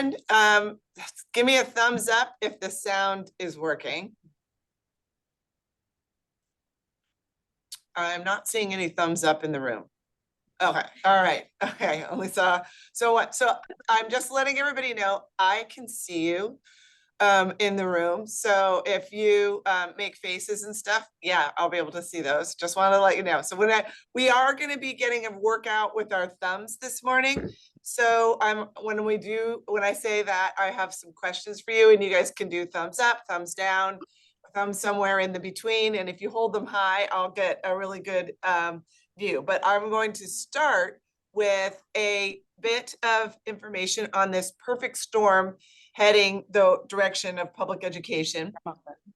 Um, give me a thumbs up if the sound is working. I'm not seeing any thumbs up in the room. Okay, all right, okay, only saw, so I'm just letting everybody know, I can see you in the room. So if you make faces and stuff, yeah, I'll be able to see those. Just want to let you know. So we are going to be getting a workout with our thumbs this morning. So when I say that, I have some questions for you, and you guys can do thumbs up, thumbs down, thumbs somewhere in the between. And if you hold them high, I'll get a really good view. But I'm going to start with a bit of information on this perfect storm heading the direction of public education.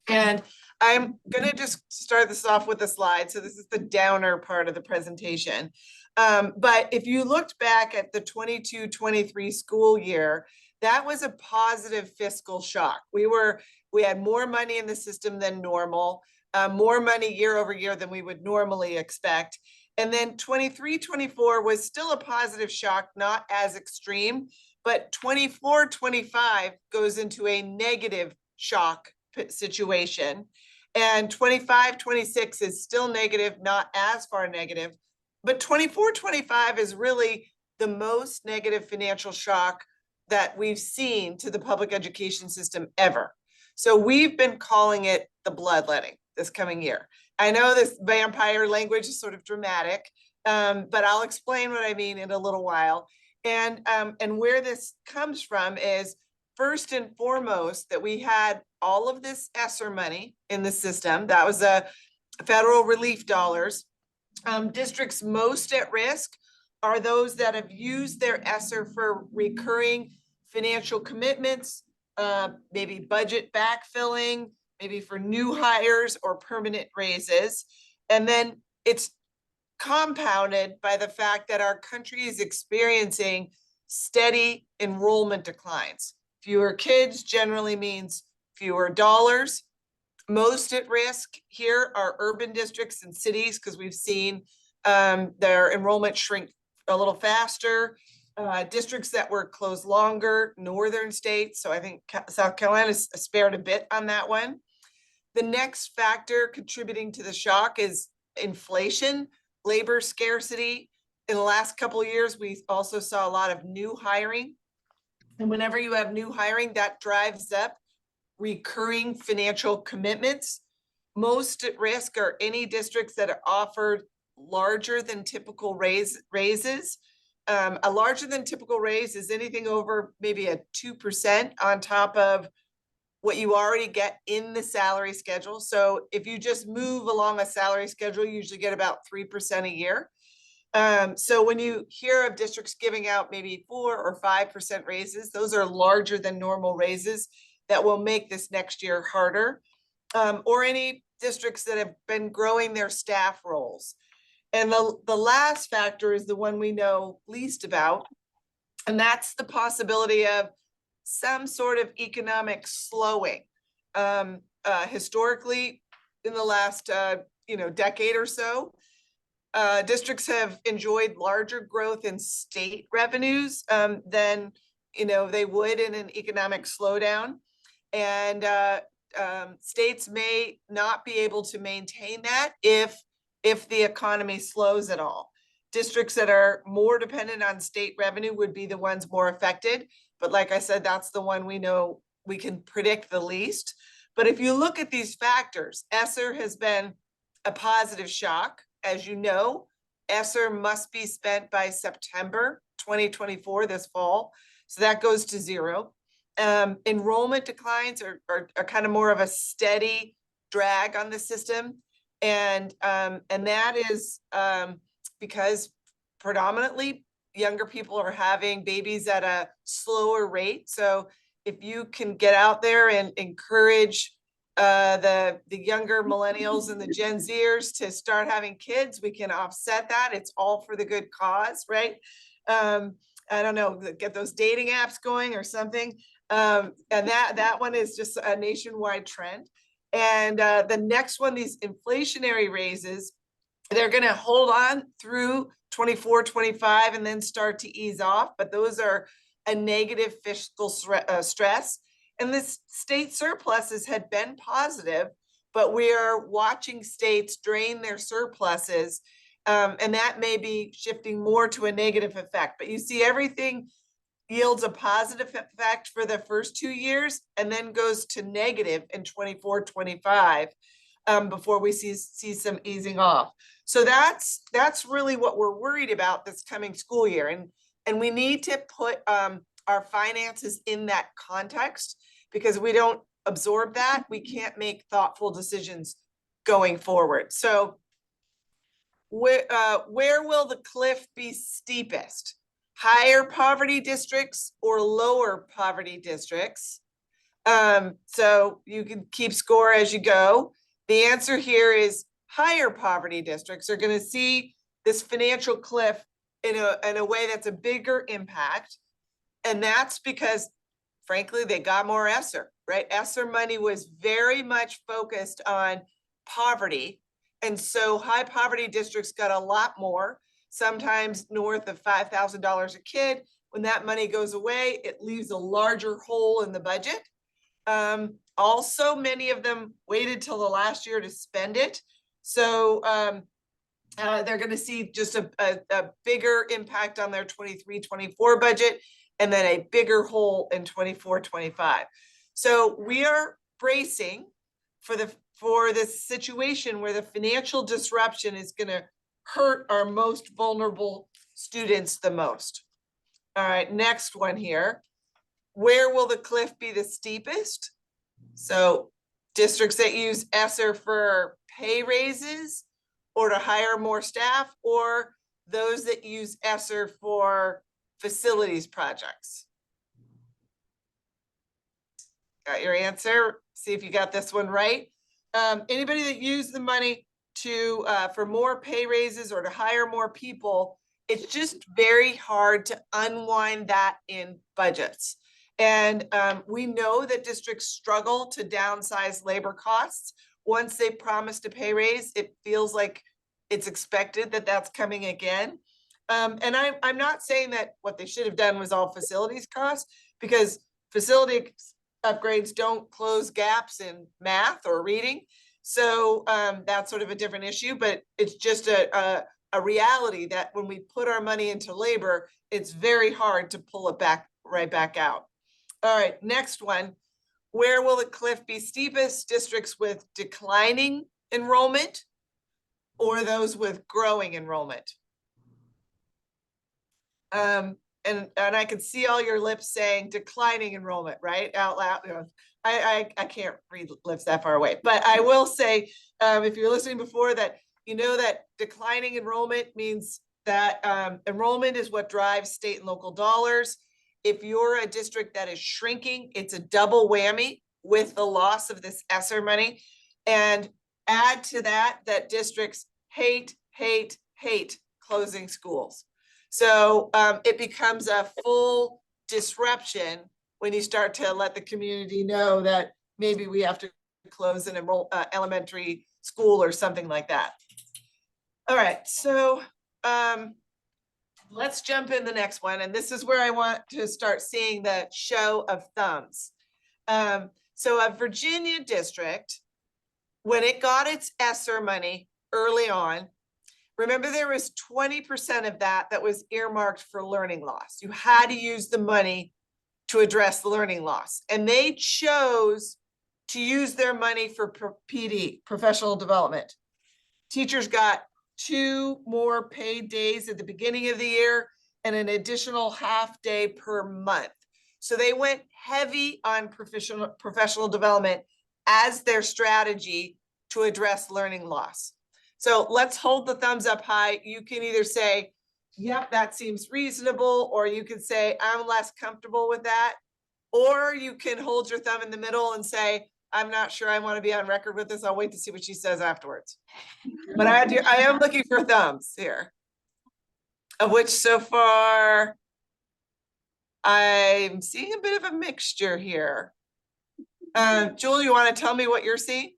And I'm going to just start this off with a slide. So this is the downer part of the presentation. But if you looked back at the 22-23 school year, that was a positive fiscal shock. We had more money in the system than normal, more money year over year than we would normally expect. And then 23-24 was still a positive shock, not as extreme, but 24-25 goes into a negative shock situation. And 25-26 is still negative, not as far negative. But 24-25 is really the most negative financial shock that we've seen to the public education system ever. So we've been calling it the bloodletting this coming year. I know this vampire language is sort of dramatic, but I'll explain what I mean in a little while. And where this comes from is, first and foremost, that we had all of this ESSER money in the system. That was a federal relief dollars. Districts most at risk are those that have used their ESSER for recurring financial commitments, maybe budget backfilling, maybe for new hires or permanent raises. And then it's compounded by the fact that our country is experiencing steady enrollment declines. Fewer kids generally means fewer dollars. Most at risk here are urban districts and cities, because we've seen their enrollment shrink a little faster. Districts that were closed longer, northern states. So I think South Carolina spared a bit on that one. The next factor contributing to the shock is inflation, labor scarcity. In the last couple of years, we also saw a lot of new hiring. And whenever you have new hiring, that drives up recurring financial commitments. Most at risk are any districts that are offered larger than typical raises. A larger than typical raise is anything over maybe a 2% on top of what you already get in the salary schedule. So if you just move along a salary schedule, you usually get about 3% a year. So when you hear of districts giving out maybe 4 or 5% raises, those are larger than normal raises that will make this next year harder. Or any districts that have been growing their staff roles. And the last factor is the one we know least about, and that's the possibility of some sort of economic slowing. Historically, in the last decade or so, districts have enjoyed larger growth in state revenues than they would in an economic slowdown. And states may not be able to maintain that if the economy slows at all. Districts that are more dependent on state revenue would be the ones more affected. But like I said, that's the one we know we can predict the least. But if you look at these factors, ESSER has been a positive shock. As you know, ESSER must be spent by September 2024, this fall. So that goes to zero. Enrollment declines are kind of more of a steady drag on the system. And that is because predominantly younger people are having babies at a slower rate. So if you can get out there and encourage the younger millennials and the Gen Zers to start having kids, we can offset that. It's all for the good cause, right? I don't know, get those dating apps going or something. And that one is just a nationwide trend. And the next one, these inflationary raises, they're going to hold on through 24, 25 and then start to ease off. But those are a negative fiscal stress. And this state surpluses had been positive, but we are watching states drain their surpluses. And that may be shifting more to a negative effect. But you see everything yields a positive effect for the first 2 years and then goes to negative in 24, 25 before we see some easing off. So that's really what we're worried about this coming school year. And we need to put our finances in that context, because we don't absorb that, we can't make thoughtful decisions going forward. So where will the cliff be steepest? Higher poverty districts or lower poverty districts? So you can keep score as you go. The answer here is higher poverty districts are going to see this financial cliff in a way that's a bigger impact. And that's because, frankly, they got more ESSER, right? ESSER money was very much focused on poverty. And so high poverty districts got a lot more, sometimes north of $5,000 a kid. When that money goes away, it leaves a larger hole in the budget. Also, many of them waited till the last year to spend it. So they're going to see just a bigger impact on their 23-24 budget, and then a bigger hole in 24-25. So we are bracing for this situation where the financial disruption is going to hurt our most vulnerable students the most. All right, next one here. Where will the cliff be the steepest? So districts that use ESSER for pay raises or to hire more staff, or those that use ESSER for facilities projects? Got your answer? See if you got this one right. Anybody that used the money to for more pay raises or to hire more people, it's just very hard to unwind that in budgets. And we know that districts struggle to downsize labor costs. Once they promise to pay raise, it feels like it's expected that that's coming again. And I'm not saying that what they should have done was all facilities costs, because facility upgrades don't close gaps in math or reading. So that's sort of a different issue, but it's just a reality that when we put our money into labor, it's very hard to pull it right back out. All right, next one. Where will the cliff be steepest? Districts with declining enrollment or those with growing enrollment? And I can see all your lips saying declining enrollment, right? Out loud. You know, I can't read lips that far away, but I will say, if you're listening before, that you know that declining enrollment means that enrollment is what drives state and local dollars. If you're a district that is shrinking, it's a double whammy with the loss of this ESSER money. And add to that districts hate closing schools. So it becomes a full disruption when you start to let the community know that maybe we have to close an elementary school or something like that. All right, so let's jump in the next one. And this is where I want to start seeing the show of thumbs. So a Virginia district, when it got its ESSER money early on, remember there was 20% of that was earmarked for learning loss. You had to use the money to address the learning loss. And they chose to use their money for PD, professional development. Teachers got 2 more paid days at the beginning of the year and an additional half day per month. So they went heavy on professional development as their strategy to address learning loss. So let's hold the thumbs up high. You can either say, yep, that seems reasonable, or you can say, I'm less comfortable with that. Or you can hold your thumb in the middle and say, I'm not sure I want to be on record with this. I'll wait to see what she says afterwards. But I am looking for thumbs here, of which so far I'm seeing a bit of a mixture here. Jewel, you want to tell me what you're seeing?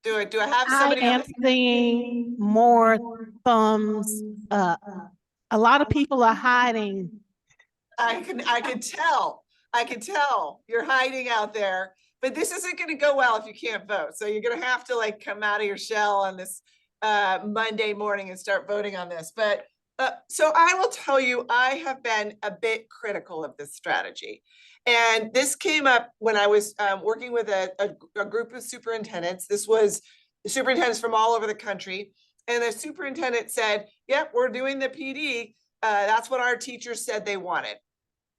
Do I have I somebody on am this? seeing more thumbs up. A lot of people are hiding. I can tell you're hiding out there, but this isn't gonna go well if you can't vote. So you're gonna have to like come out of your shell on this Monday morning and start voting on this. But so I will tell you, I have been a bit critical of this strategy. And this came up when I was working with a group of superintendents. This was the superintendents from all over the country. And the superintendent said, yep, we're doing the PD. That's what our teachers said they wanted.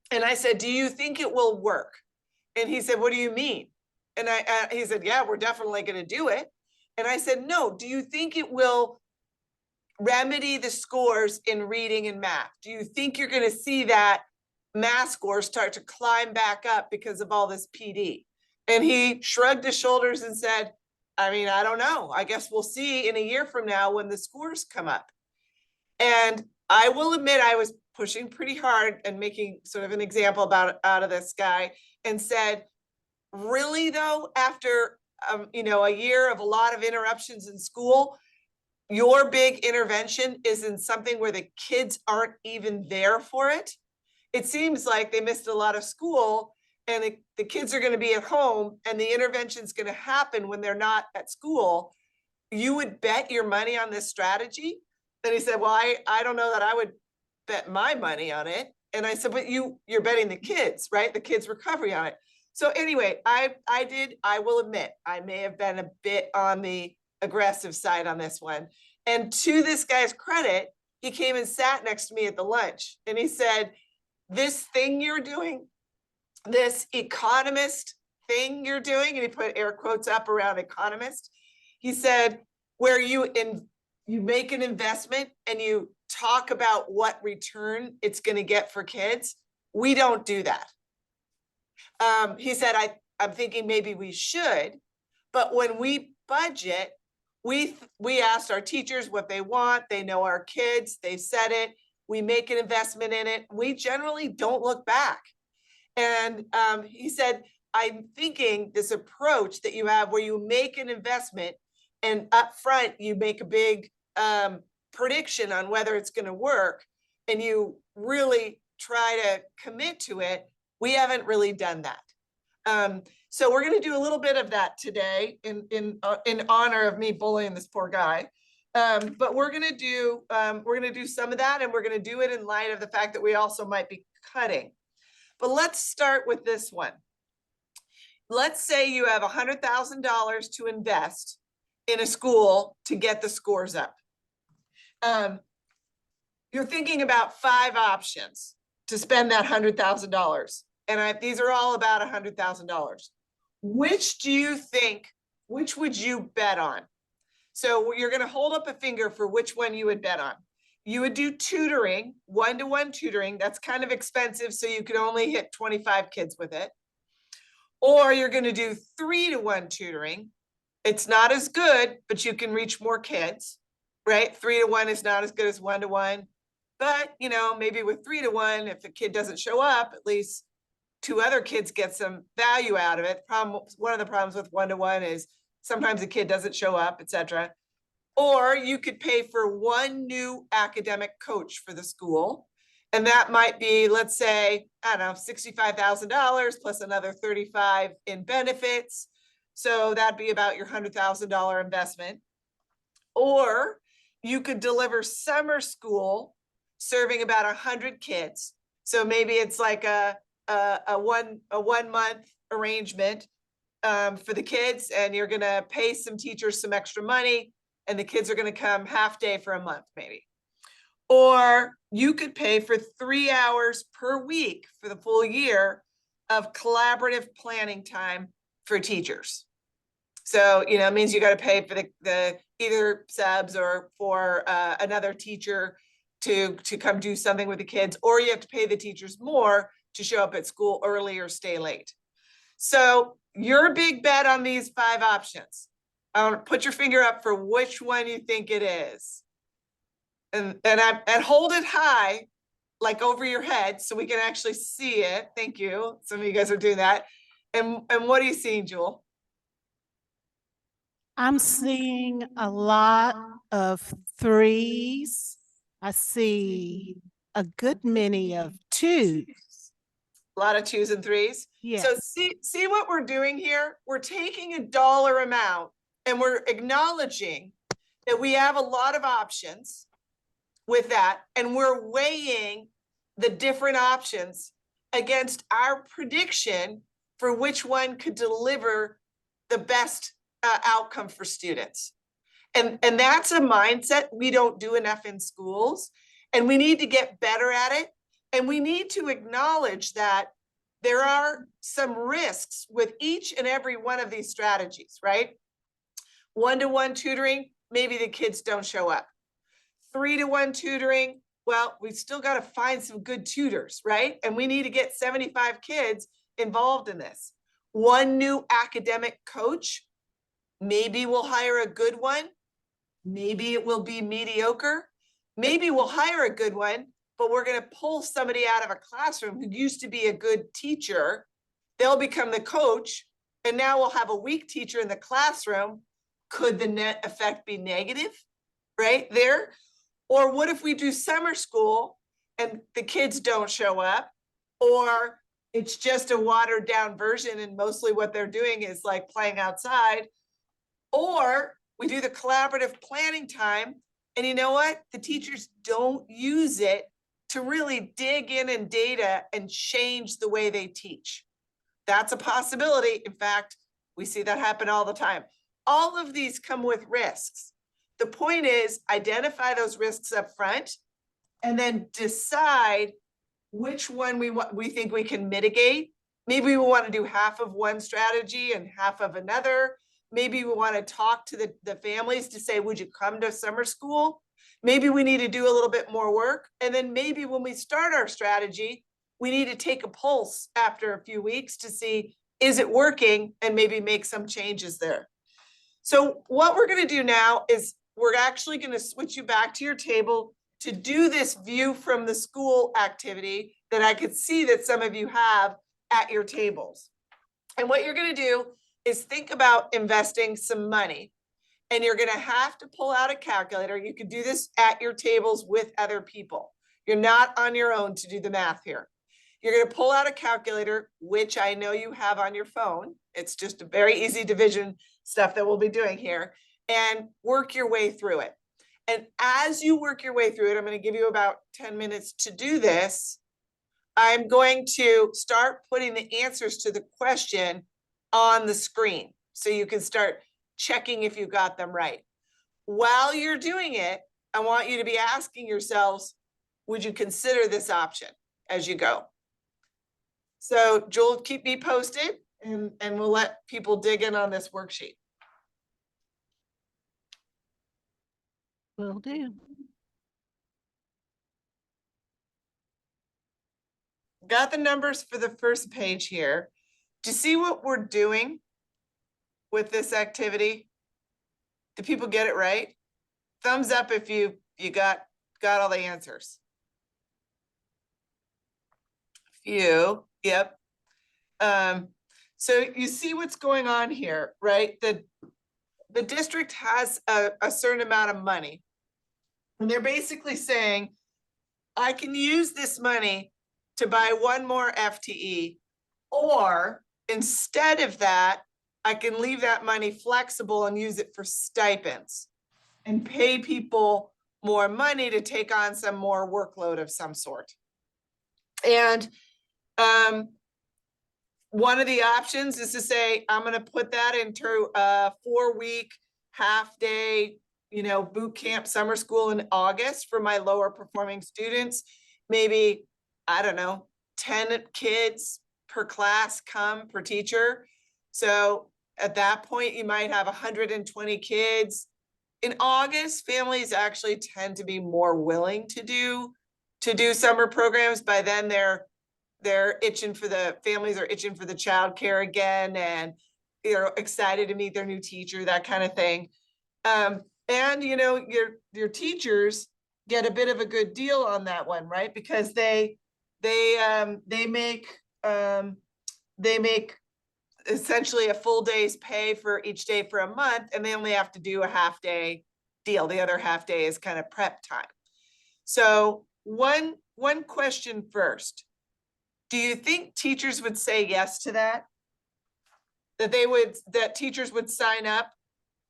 And I said, do you think it will work? And he said, what do you mean? And he said, yeah, we're definitely going to do it. And I said, no, do you think it will remedy the scores in reading and math? Do you think you're going to see that math scores start to climb back up because of all this PD? And he shrugged his shoulders and said, I mean, I don't know. I guess we'll see in a year from now when the scores come up. And I will admit I was pushing pretty hard and making sort of an example out of this guy and said, really though, after a year of a lot of interruptions in school, your big intervention is in something where the kids aren't even there for it. It seems like they missed a lot of school and the kids are going to be at home and the intervention is going to happen when they're not at school. You would bet your money on this strategy? And he said, well, I don't know that I would bet my money on it. And I said, but you're betting the kids, right? The kids' recovery on it. So anyway, I will admit, I may have been a bit on the aggressive side on this one. And to this guy's credit, he came and sat next to me at the lunch and he said, this thing you're doing, this economist thing you're doing, and he put air quotes up around economist. He said, where you make an investment and you talk about what return it's going to get for kids. We don't do that. He said, I'm thinking maybe we should, but when we budget, we asked our teachers what they want. They know our kids. They said it. We make an investment in it. We generally don't look back. And he said, I'm thinking this approach that you have where you make an investment and up front you make a big prediction on whether it's going to work and you really try to commit to it. We haven't really done that. So we're going to do a little bit of that today in honor of me bullying this poor guy. But we're going to do some of that, and we're going to do it in light of the fact that we also might be cutting. But let's start with this one. Let's say you have $100,000 to invest in a school to get the scores up. You're thinking about 5 options to spend that $100,000. And these are all about $100,000. Which would you bet on? So you're going to hold up a finger for which one you would bet on. You would do tutoring, one-to-one tutoring. That's kind of expensive, so you could only hit 25 kids with it. Or you're going to do 3-to-1 tutoring. It's not as good, but you can reach more kids, right? 3-to-1 is not as good as 1-to-1. But, maybe with 3-to-1, if a kid doesn't show up, at least 2 other kids get some value out of it. One of the problems with 1-to-1 is sometimes a kid doesn't show up, etc. Or you could pay for 1 new academic coach for the school. And that might be, let's say, I don't know, $65,000 plus another $35,000 in benefits. So that'd be about your $100,000 investment. Or you could deliver summer school serving about 100 kids. So maybe it's like a 1-month arrangement for the kids, and you're going to pay some teachers some extra money, and the kids are going to come half day for a month, maybe. Or you could pay for 3 hours per week for the full year of collaborative planning time for teachers. So, it means you got to pay for the either subs or for another teacher to come do something with the kids, or you have to pay the teachers more to show up at school early or stay late. So your big bet on these 5 options. Put your finger up for which one you think it is. And hold it high, like over your head, so we can actually see it. Thank you. Some of you guys are doing that. And what are you seeing, Jewel? I'm seeing a lot of threes. I see a good many of twos. A lot of twos and threes. So Yes. see what we're doing here? We're taking a dollar amount and we're acknowledging that we have a lot of options with that, and we're weighing the different options against our prediction for which one could deliver the best outcome for students. And that's a mindset we don't do enough in schools, and we need to get better at it. And we need to acknowledge that there are some risks with each and every one of these strategies, right? One-to-one tutoring, maybe the kids don't show up. 3-to-1 tutoring, well, we've still got to find some good tutors, right? And we need to get 75 kids involved in this. One new academic coach, maybe we'll hire a good one. Maybe it will be mediocre. Maybe we'll hire a good one, but we're going to pull somebody out of a classroom who used to be a good teacher. They'll become the coach, and now we'll have a weak teacher in the classroom. Could the net effect be negative right there? Or what if we do summer school and the kids don't show up, or it's just a watered down version and mostly what they're doing is like playing outside? Or we do the collaborative planning time, and you know what? The teachers don't use it to really dig in data and change the way they teach. That's a possibility. In fact, we see that happen all the time. All of these come with risks. The point is identify those risks up front and then decide which one we think we can mitigate. Maybe we want to do half of one strategy and half of another. Maybe we want to talk to the families to say, would you come to summer school? Maybe we need to do a little bit more work. And then maybe when we start our strategy, we need to take a pulse after a few weeks to see, is it working, and maybe make some changes there. So what we're going to do now is we're actually going to switch you back to your table to do this view from the school activity that I could see that some of you have at your tables. And what you're going to do is think about investing some money, and you're going to have to pull out a calculator. You can do this at your tables with other people. You're not on your own to do the math here. You're going to pull out a calculator, which I know you have on your phone. It's just a very easy division stuff that we'll be doing here, and work your way through it. And as you work your way through it, I'm going to give you about 10 minutes to do this. I'm going to start putting the answers to the question on the screen, so you can start checking if you got them right. While you're doing it, I want you to be asking yourselves, would you consider this option as you go? So Joel, keep me posted, and we'll let people dig in on this worksheet. Will do. Got the numbers for the first page here. Do you see what we're doing with this activity? Do people get it right? Thumbs up if you got all the answers. Few, yep. So you see what's going on here, right? The district has a certain amount of money, and they're basically saying, I can use this money to buy one more FTE, or instead of that, I can leave that money flexible and use it for stipends and pay people more money to take on some more workload of some sort. And one of the options is to say, I'm going to put that into a 4-week half day, boot camp summer school in August for my lower performing students. Maybe, I don't know, 10 kids per class come per teacher. So at that point, you might have 120 kids. In August, families actually tend to be more willing to do summer programs. By then they're itching for the families are itching for the childcare again, and they're excited to meet their new teacher, that kind of thing. And your teachers get a bit of a good deal on that one, right? Because they make essentially a full day's pay for each day for a month, and they only have to do a half day deal. The other half day is kind of prep time. So one question first. Do you think teachers would say yes to that? That teachers would sign up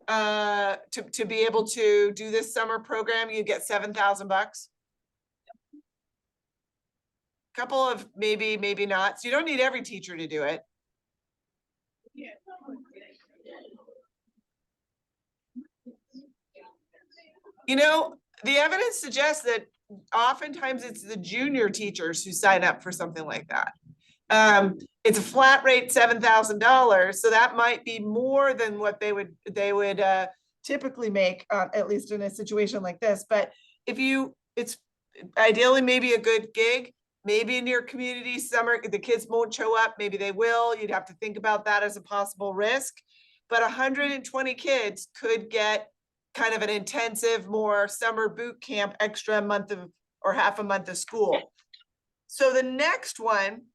to be able to do this summer program? You get $7,000. Couple of maybe not. So you don't need every teacher to do it. You know, the evidence suggests that oftentimes it's the junior teachers who sign up for something like that. It's a flat rate $7,000, so that might be more than what they would typically make, at least in a situation like this. But it's ideally maybe a good gig. Maybe in your community summer, the kids won't show up. Maybe they will. You'd have to think about that as a possible risk. But 120 kids could get kind of an intensive, more summer boot camp, extra month of or half a month of school. So the next one,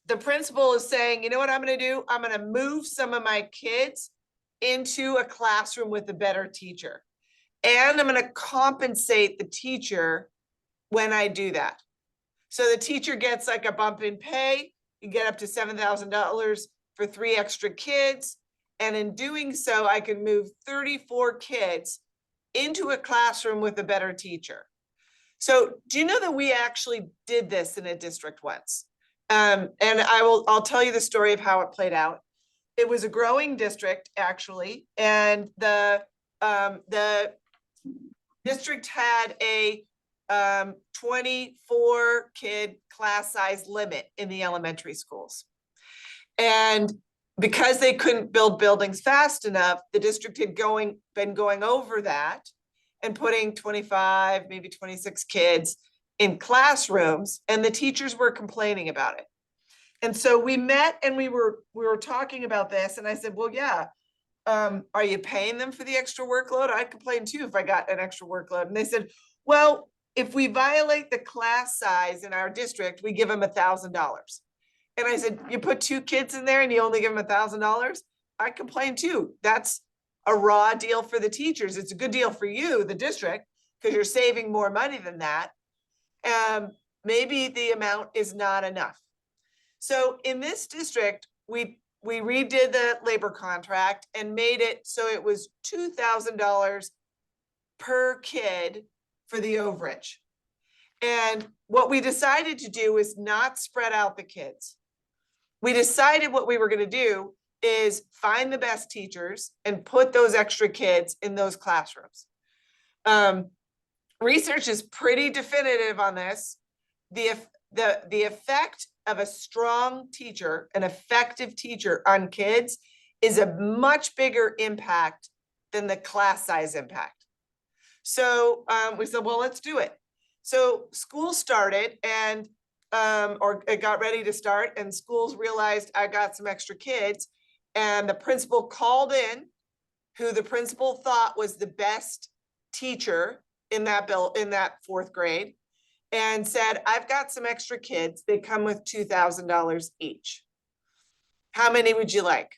the principal is saying, you know what I'm going to do? I'm going to move some of my kids into a classroom with a better teacher. And I'm going to compensate the teacher when I do that. So the teacher gets like a bump in pay. You get up to $7,000 for 3 extra kids. And in doing so, I can move 34 kids into a classroom with a better teacher. So do you know that we actually did this in a district once? And I'll tell you the story of how it played out. It was a growing district, actually, and the district had a 24 kid class size limit in the elementary schools. And because they couldn't build buildings fast enough, the district had been going over that and putting 25, maybe 26 kids in classrooms, and the teachers were complaining about it. And so we met and we were talking about this, and I said, well, yeah, are you paying them for the extra workload? I'd complain too if I got an extra workload. And they said, well, if we violate the class size in our district, we give them $1,000. And I said, you put 2 kids in there and you only give them $1,000? I complain too. That's a raw deal for the teachers. It's a good deal for you, the district, because you're saving more money than that. Maybe the amount is not enough. So in this district, we redid the labor contract and made it so it was $2,000 per kid for the overage. And what we decided to do is not spread out the kids. We decided what we were going to do is find the best teachers and put those extra kids in those classrooms. Research is pretty definitive on this. The effect of a strong teacher, an effective teacher on kids, is a much bigger impact than the class size impact. So we said, well, let's do it. So school started and or it got ready to start, and schools realized I got some extra kids, and the principal called in who the principal thought was the best teacher in that 4th grade, and said, I've got some extra kids. They come with $2,000 each. How many would you like?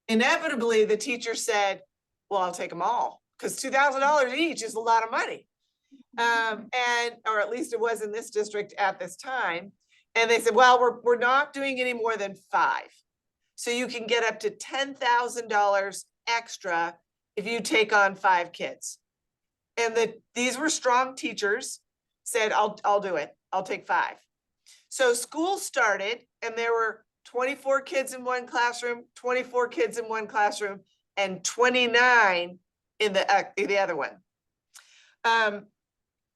Inevitably, the teacher said, well, I'll take them all, because $2,000 each is a lot of money. Or at least it was in this district at this time. And they said, well, we're not doing any more than 5. So you can get up to $10,000 extra if you take on 5 kids. And these were strong teachers, said, I'll do it. I'll take 5. So school started and there were 24 kids in one classroom, 24 kids in one classroom, and 29 in the other one.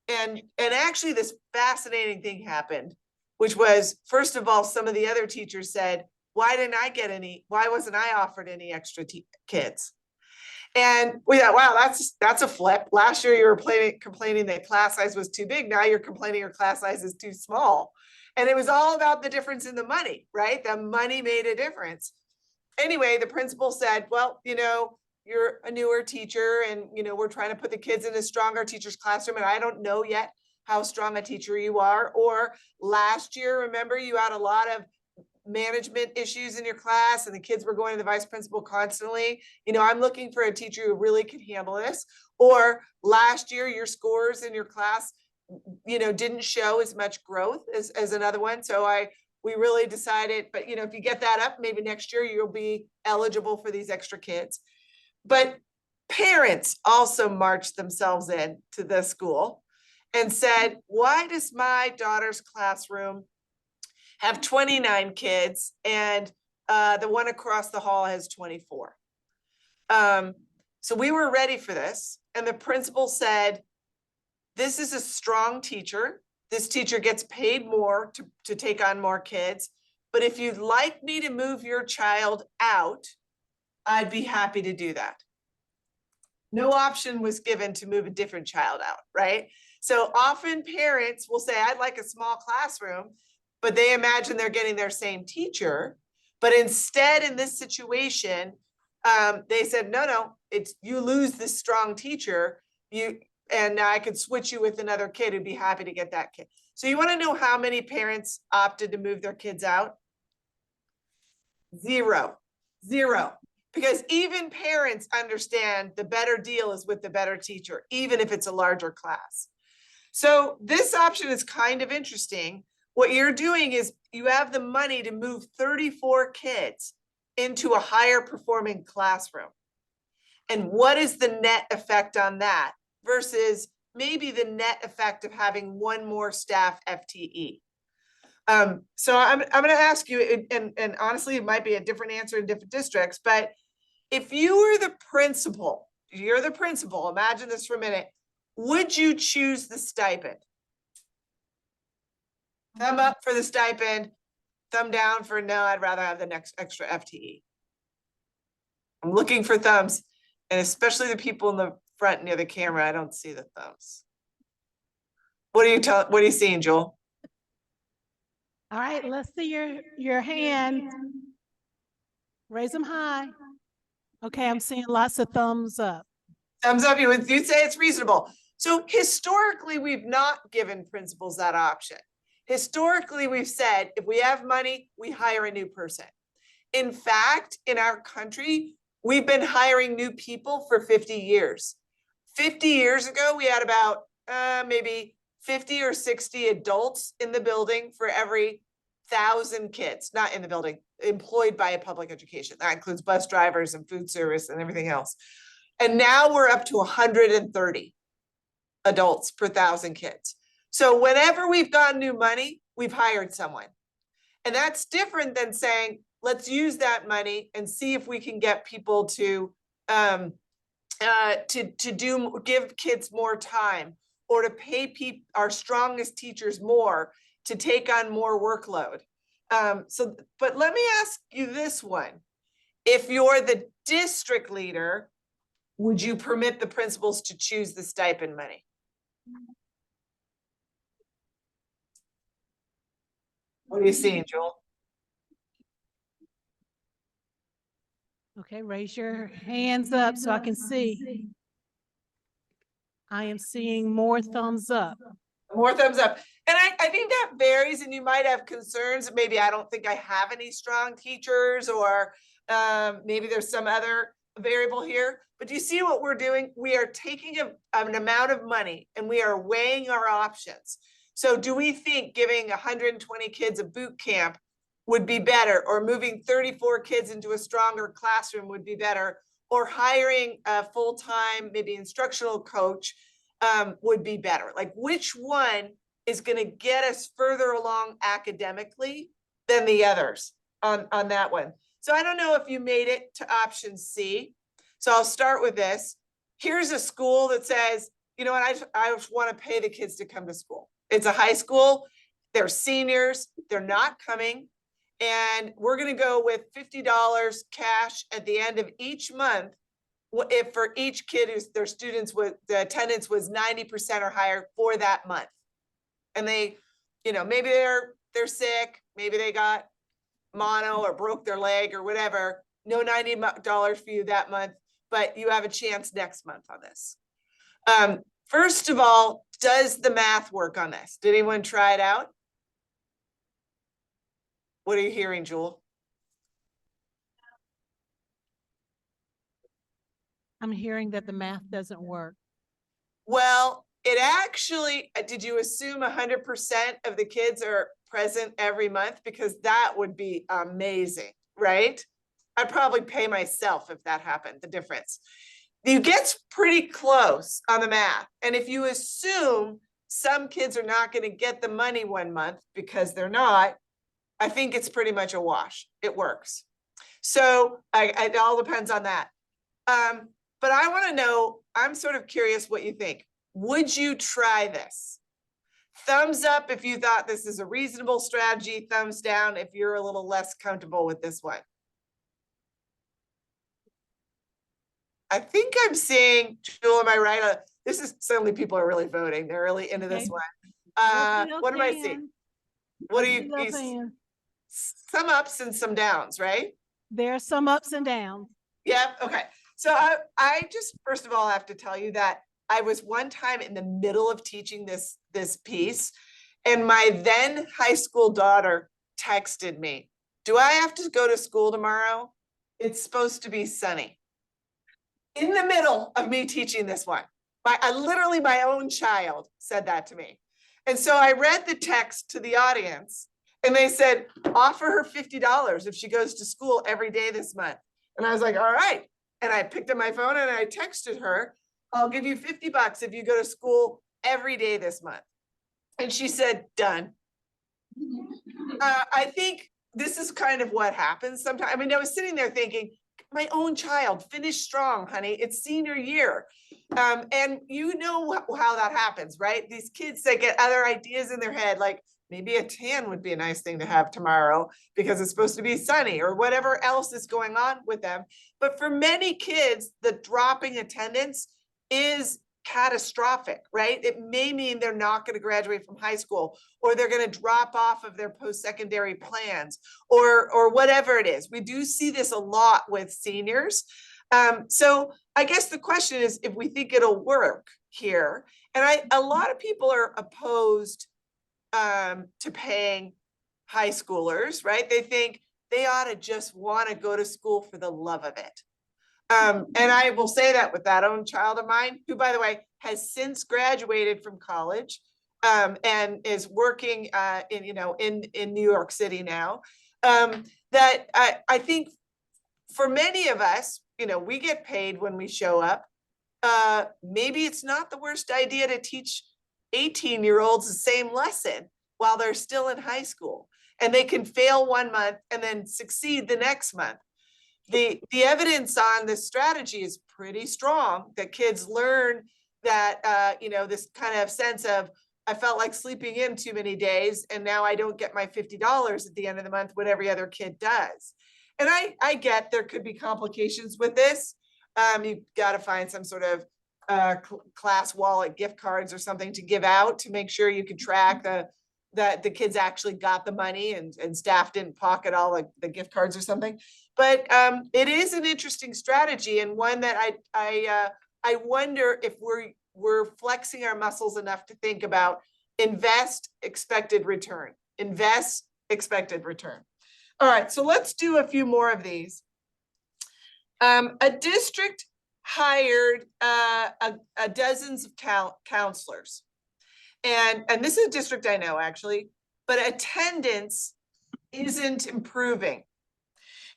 And actually this fascinating thing happened, which was, first of all, some of the other teachers said, why wasn't I offered any extra kids? And we thought, wow, that's a flip. Last year you were complaining that class size was too big. Now you're complaining your class size is too small. And it was all about the difference in the money, right? The money made a difference. Anyway, the principal said, well, you're a newer teacher and, we're trying to put the kids in a stronger teacher's classroom. And I don't know yet how strong a teacher you are. Or last year, remember, you had a lot of management issues in your class and the kids were going to the vice principal constantly, I'm looking for a teacher who really could handle this. Or last year, your scores in your class, didn't show as much growth as another one. So we really decided, but if you get that up, maybe next year you'll be eligible for these extra kids. But parents also marched themselves in to the school and said, why does my daughter's classroom have 29 kids and the one across the hall has 24? So we were ready for this. And the principal said, this is a strong teacher. This teacher gets paid more to take on more kids. But if you'd like me to move your child out, I'd be happy to do that. No option was given to move a different child out, right? So often parents will say, I'd like a small classroom, but they imagine they're getting their same teacher. But instead, in this situation, they said, no, it's you lose this strong teacher, and I could switch you with another kid who'd be happy to get that kid. So you want to know how many parents opted to move their kids out? Zero. Because even parents understand the better deal is with the better teacher, even if it's a larger class. So this option is kind of interesting. What you're doing is you have the money to move 34 kids into a higher performing classroom. And what is the net effect on that versus maybe the net effect of having one more staff FTE? So I'm going to ask you, and honestly, it might be a different answer in different districts, but if you were the principal, you're the principal, imagine this for a minute, would you choose the stipend? Thumb up for the stipend, thumb down for no, I'd rather have the next extra FTE. I'm looking for thumbs, and especially the people in the front near the camera, I don't see the thumbs. What are you seeing, Joel? All right, let's see your hand. Raise them high. Okay, I'm seeing lots of thumbs up. Thumbs up, you'd say it's reasonable. So historically, we've not given principals that option. Historically, we've said, if we have money, we hire a new person. In fact, in our country, we've been hiring new people for 50 years. 50 years ago, we had about maybe 50 or 60 adults in the building for every 1,000 kids, not in the building, employed by a public education. That includes bus drivers and food service and everything else. And now we're up to 130 adults per 1,000 kids. So whenever we've gotten new money, we've hired someone. And that's different than saying, let's use that money and see if we can get people to give kids more time, or to pay our strongest teachers more to take on more workload. But let me ask you this one. If you're the district leader, would you permit the principals to choose the stipend money? What are you seeing, Joel? Okay, raise your hands up so I can see. I am seeing more thumbs up. More thumbs up. And I think that varies, and you might have concerns. Maybe I don't think I have any strong teachers, or maybe there's some other variable here. But do you see what we're doing? We are taking an amount of money and we are weighing our options. So do we think giving 120 kids a boot camp would be better, or moving 34 kids into a stronger classroom would be better, or hiring a full-time, maybe instructional coach would be better? Like, which one is going to get us further along academically than the others on that one? So I don't know if you made it to option C. So I'll start with this. Here's a school that says, you know what, I just want to pay the kids to come to school. It's a high school. They're seniors. They're not coming. And we're going to go with $50 cash at the end of each month, if for each kid who's their students with the attendance was 90% or higher for that month. And they, maybe they're sick, maybe they got mono or broke their leg or whatever. No $90 for you that month, but you have a chance next month on this. First of all, does the math work on this? Did anyone try it out? What are you hearing, Jewel? I'm hearing that the math doesn't work. Well, it actually, did you assume 100% of the kids are present every month? Because that would be amazing, right? I'd probably pay myself if that happened, the difference. You get pretty close on the math. And if you assume some kids are not going to get the money one month because they're not, I think it's pretty much a wash. It works. So it all depends on that. But I want to know, I'm sort of curious what you think. Would you try this? Thumbs up if you thought this is a reasonable strategy, thumbs down if you're a little less comfortable with this one. I think I'm seeing, Jewel, am I right? This is suddenly people are really voting. They're really into this Okay. one. What do I see? What do you see? Some ups and some downs, right? There are some ups and downs. Yeah, okay. So I just, first of all, have to tell you that I was one time in the middle of teaching this piece, and my then high school daughter texted me, "Do I have to go to school tomorrow? It's supposed to be sunny." In the middle of me teaching this one. Literally my own child said that to me. And so I read the text to the audience, and they said, offer her $50 if she goes to school every day this month. And I was like, all right. And I picked up my phone and I texted her, I'll give you $50 if you go to school every day this month. And she said, done. I think this is kind of what happens sometimes. I mean, I was sitting there thinking, my own child, finish strong, honey. It's senior year. And you know how that happens, right? These kids that get other ideas in their head, like maybe a tan would be a nice thing to have tomorrow because it's supposed to be sunny, or whatever else is going on with them. But for many kids, the dropping attendance is catastrophic, right? It may mean they're not going to graduate from high school, or they're going to drop off of their post-secondary plans, or whatever it is. We do see this a lot with seniors. So I guess the question is if we think it'll work here. And a lot of people are opposed to paying high schoolers, right? They think they ought to just want to go to school for the love of it. And I will say that with that own child of mine, who, by the way, has since graduated from college and is working in New York City now. That I think for many of us, we get paid when we show up. Maybe it's not the worst idea to teach 18-year-olds the same lesson while they're still in high school, and they can fail one month and then succeed the next month. The evidence on this strategy is pretty strong that kids learn that, this kind of sense of, I felt like sleeping in too many days, and now I don't get my $50 at the end of the month when every other kid does. And I get there could be complications with this. You've got to find some sort of class wallet gift cards or something to give out to make sure you can track that the kids actually got the money and staff didn't pocket all the gift cards or something. But it is an interesting strategy, and one that I wonder if we're flexing our muscles enough to think about invest, expected return. Invest, expected return. All right, so let's do a few more of these. A district hired dozens of counselors. And this is a district I know, actually, but attendance isn't improving.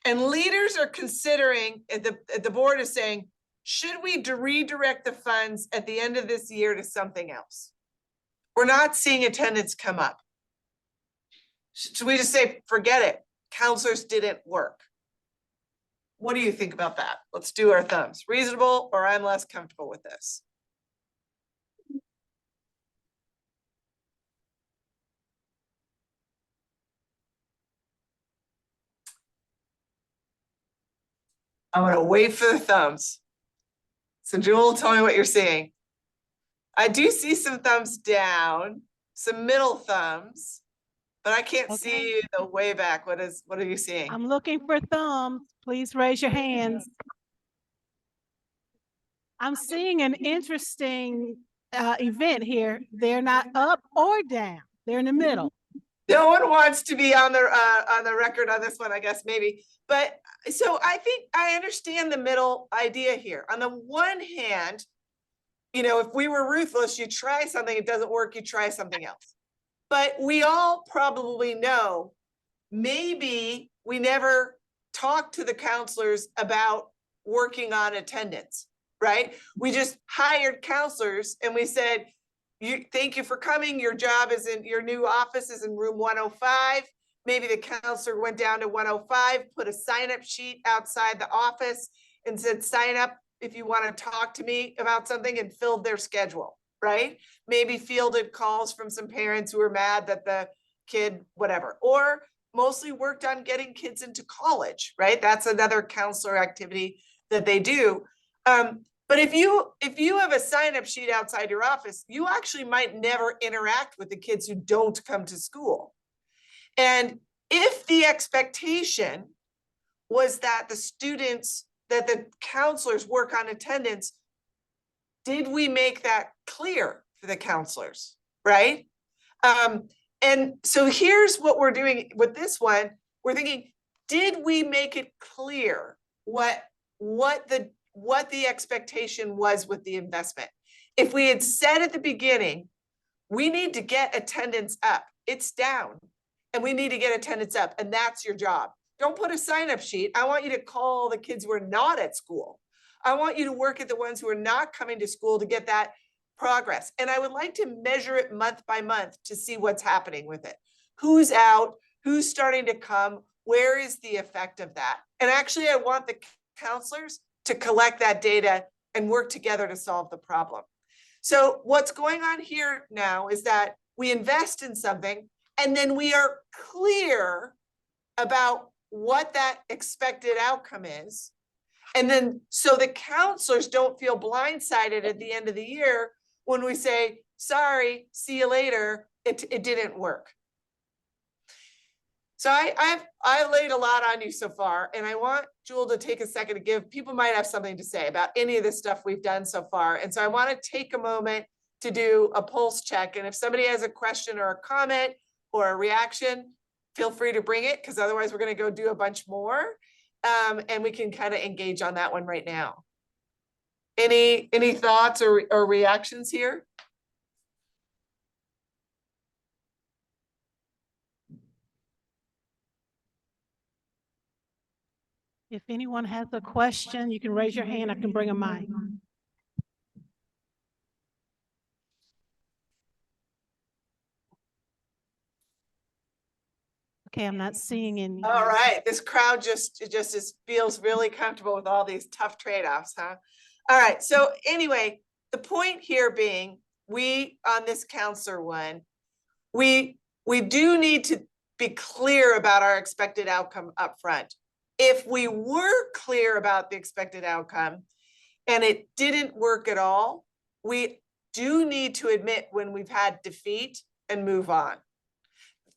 And leaders are considering, the board is saying, should we redirect the funds at the end of this year to something else? We're not seeing attendance come up. Should we just say, forget it, counselors didn't work? What do you think about that? Let's do our thumbs. Reasonable, or I'm less comfortable with this. I'm gonna wait for the thumbs. So Jewel, tell me what you're seeing. I do see some thumbs down, some middle thumbs, but I can't see the way back. What are you seeing? I'm looking for thumbs. Please raise your hands. I'm seeing an interesting event here. They're not up or down. They're in the middle. No one wants to be on the record on this one, I guess, maybe. But so I think I understand the middle idea here. On the one hand, you know, if we were ruthless, you try something, it doesn't work, you try something else. But we all probably know maybe we never talked to the counselors about working on attendance, right? We just hired counselors and we said, thank you for coming. Your job is in your new office is in room 105. Maybe the counselor went down to 105, put a sign-up sheet outside the office and said, sign up if you want to talk to me about something, and filled their schedule, right? Maybe fielded calls from some parents who were mad that the kid, whatever, or mostly worked on getting kids into college, right? That's another counselor activity that they do. But if you have a sign-up sheet outside your office, you actually might never interact with the kids who don't come to school. And if the expectation was that the counselors work on attendance, did we make that clear for the counselors, right? And so here's what we're doing with this one. We're thinking, did we make it clear what the expectation was with the investment? If we had said at the beginning, we need to get attendance up, it's down, and we need to get attendance up, and that's your job. Don't put a sign-up sheet. I want you to call the kids who are not at school. I want you to work at the ones who are not coming to school to get that progress. And I would like to measure it month by month to see what's happening with it. Who's out, who's starting to come, where is the effect of that? And actually, I want the counselors to collect that data and work together to solve the problem. So what's going on here now is that we invest in something and then we are clear about what that expected outcome is. And then so the counselors don't feel blindsided at the end of the year when we say, sorry, see you later, it didn't work. So I laid a lot on you so far, and I want Jewel to take a second to give, people might have something to say about any of the stuff we've done so far. And so I want to take a moment to do a pulse check. And if somebody has a question or a comment or a reaction, feel free to bring it, because otherwise we're going to go do a bunch more. And we can kind of engage on that one right now. Any thoughts or reactions here? If anyone has a question, you can raise your hand. I can bring a mic. Okay, I'm not seeing any. All right, this crowd just feels really comfortable with all these tough trade-offs, huh? All right, so anyway, the point here being, we on this counselor one, we do need to be clear about our expected outcome up front. If we were clear about the expected outcome and it didn't work at all, we do need to admit when we've had defeat and move on.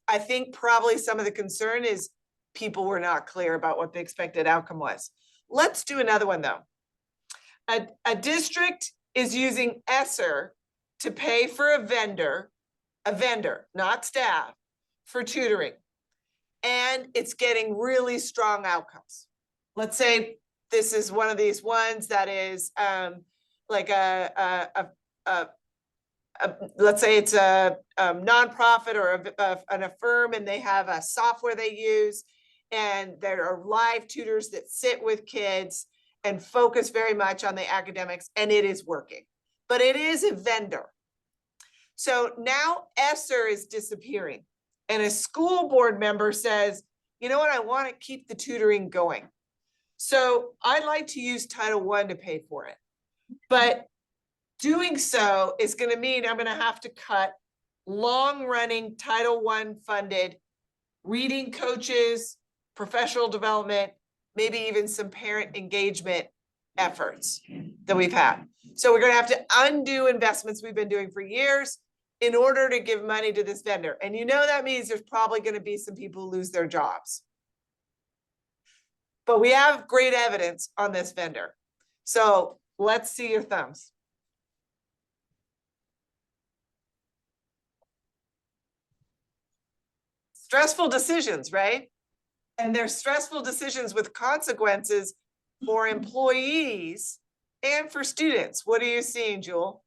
I think probably some of the concern is people were not clear about what the expected outcome was. Let's do another one though. A district is using ESSER to pay for a vendor, not staff, for tutoring. And it's getting really strong outcomes. Let's say this is one of these ones that is like let's say it's a nonprofit or a firm, and they have a software they use, and there are live tutors that sit with kids and focus very much on the academics, and it is working. But it is a vendor. So now ESSER is disappearing, and a school board member says, you know what, I want to keep the tutoring going. So I'd like to use Title I to pay for it. But doing so is going to mean I'm going to have to cut long-running Title I funded reading coaches, professional development, maybe even some parent engagement efforts that we've had. So we're going to have to undo investments we've been doing for years in order to give money to this vendor. And you know that means there's probably going to be some people who lose their jobs. But we have great evidence on this vendor. So let's see your thumbs. stressful decisions, right? And they're stressful decisions with consequences for employees and for students. What are you seeing, Jewel?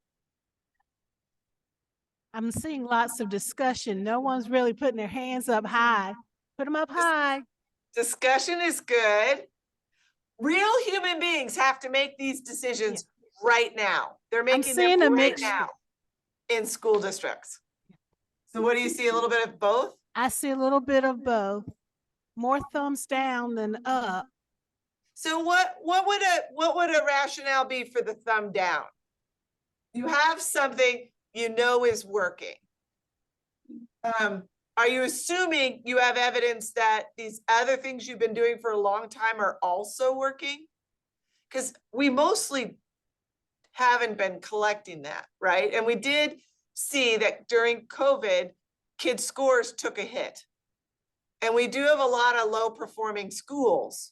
I'm seeing lots of discussion. No one's really putting their hands up high. Put them up high. Discussion is good. Real human beings have to make these decisions right now. They're making seeing them a right mixture. now in school districts. So what do you see? A little bit of both? I see a little bit of both. More thumbs down than up. So what would a rationale be for the thumb down? You have something you know is working. Are you assuming you have evidence that these other things you've been doing for a long time are also working? Because we mostly haven't been collecting that, right? And we did see that during COVID, kids' scores took a hit. And we do have a lot of low performing schools.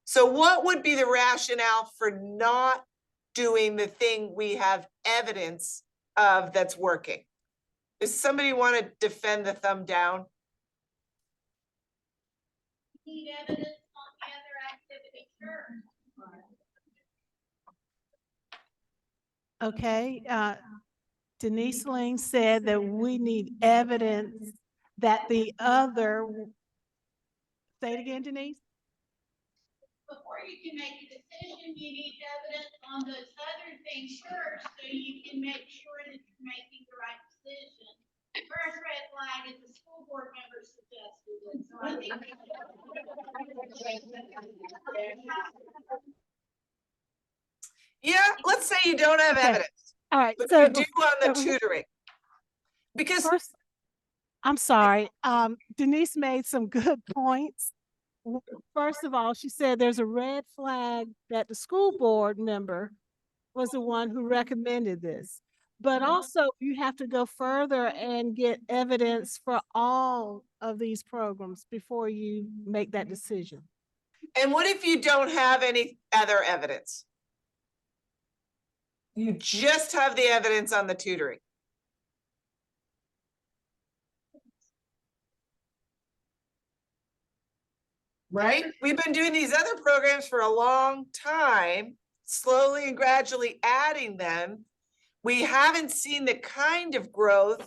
So what would be the rationale for not doing the thing we have evidence of that's working? Does somebody want to defend the thumb down? Need evidence on the other activity, sure. Okay, Denise Ling said that we need evidence that the other, say it again, Denise? Before you can make a decision, you need evidence on those other things first, so you can make sure that you're making the right decision. The first red flag is the school board member suggested it, so I think. Yeah, let's say you don't have Okay. evidence, All right, but so you do on the tutoring. Because first, I'm sorry, Denise made some good points. First of all, she said there's a red flag that the school board member was the one who recommended this. But also you have to go further and get evidence for all of these programs before you make that decision. and what if you don't have any other evidence? You just have the evidence on the tutoring. Right? We've been doing these other programs for a long time, slowly and gradually adding them. We haven't seen the kind of growth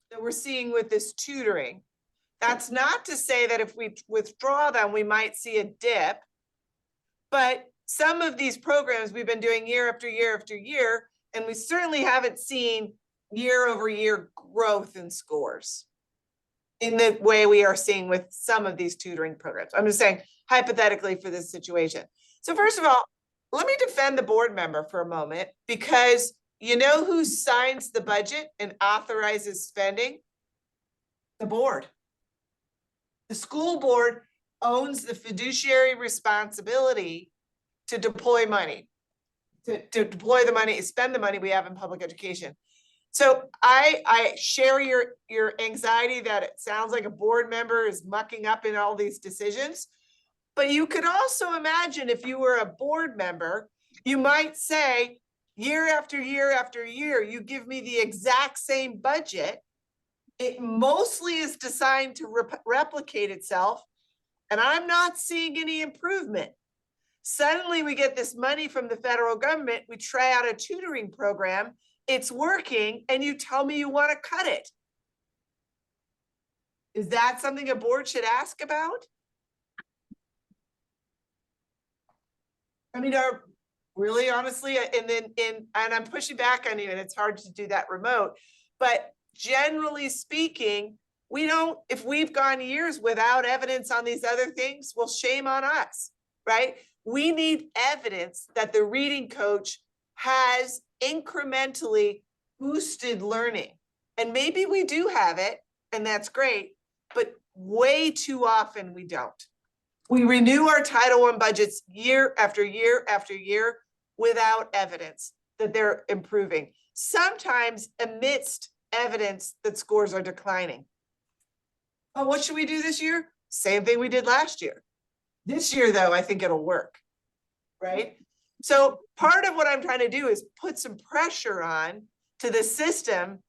that we're seeing with this tutoring. That's not to say that if we withdraw them, we might see a dip. But some of these programs we've been doing year after year after year, and we certainly haven't seen year over year growth in scores in the way we are seeing with some of these tutoring programs. I'm just saying hypothetically for this situation. So first of all, let me defend the board member for a moment, because you know who signs the budget and authorizes spending? The board. The school board owns the fiduciary responsibility to deploy money, to deploy the money, spend the money we have in public education. So I share your anxiety that it sounds like a board member is mucking up in all these decisions. But you could also imagine if you were a board member, you might say, year after year after year, you give me the exact same budget. It mostly is designed to replicate itself, and I'm not seeing any improvement. Suddenly we get this money from the federal government, we try out a tutoring program, it's working, and you tell me you want to cut it. Is that something a board should ask about? I mean, really honestly, and I'm pushing back on you, and it's hard to do that remote, but generally speaking, we don't, if we've gone years without evidence on these other things, well, shame on us, right? We need evidence that the reading coach has incrementally boosted learning. And maybe we do have it, and that's great, but way too often we don't. We renew our Title I budgets year after year after year without evidence that they're improving, sometimes amidst evidence that scores are declining. Oh, what should we do this year? Same thing we did last year. This year, though, I think it'll work, right? So part of what I'm trying to do is put some pressure on to the system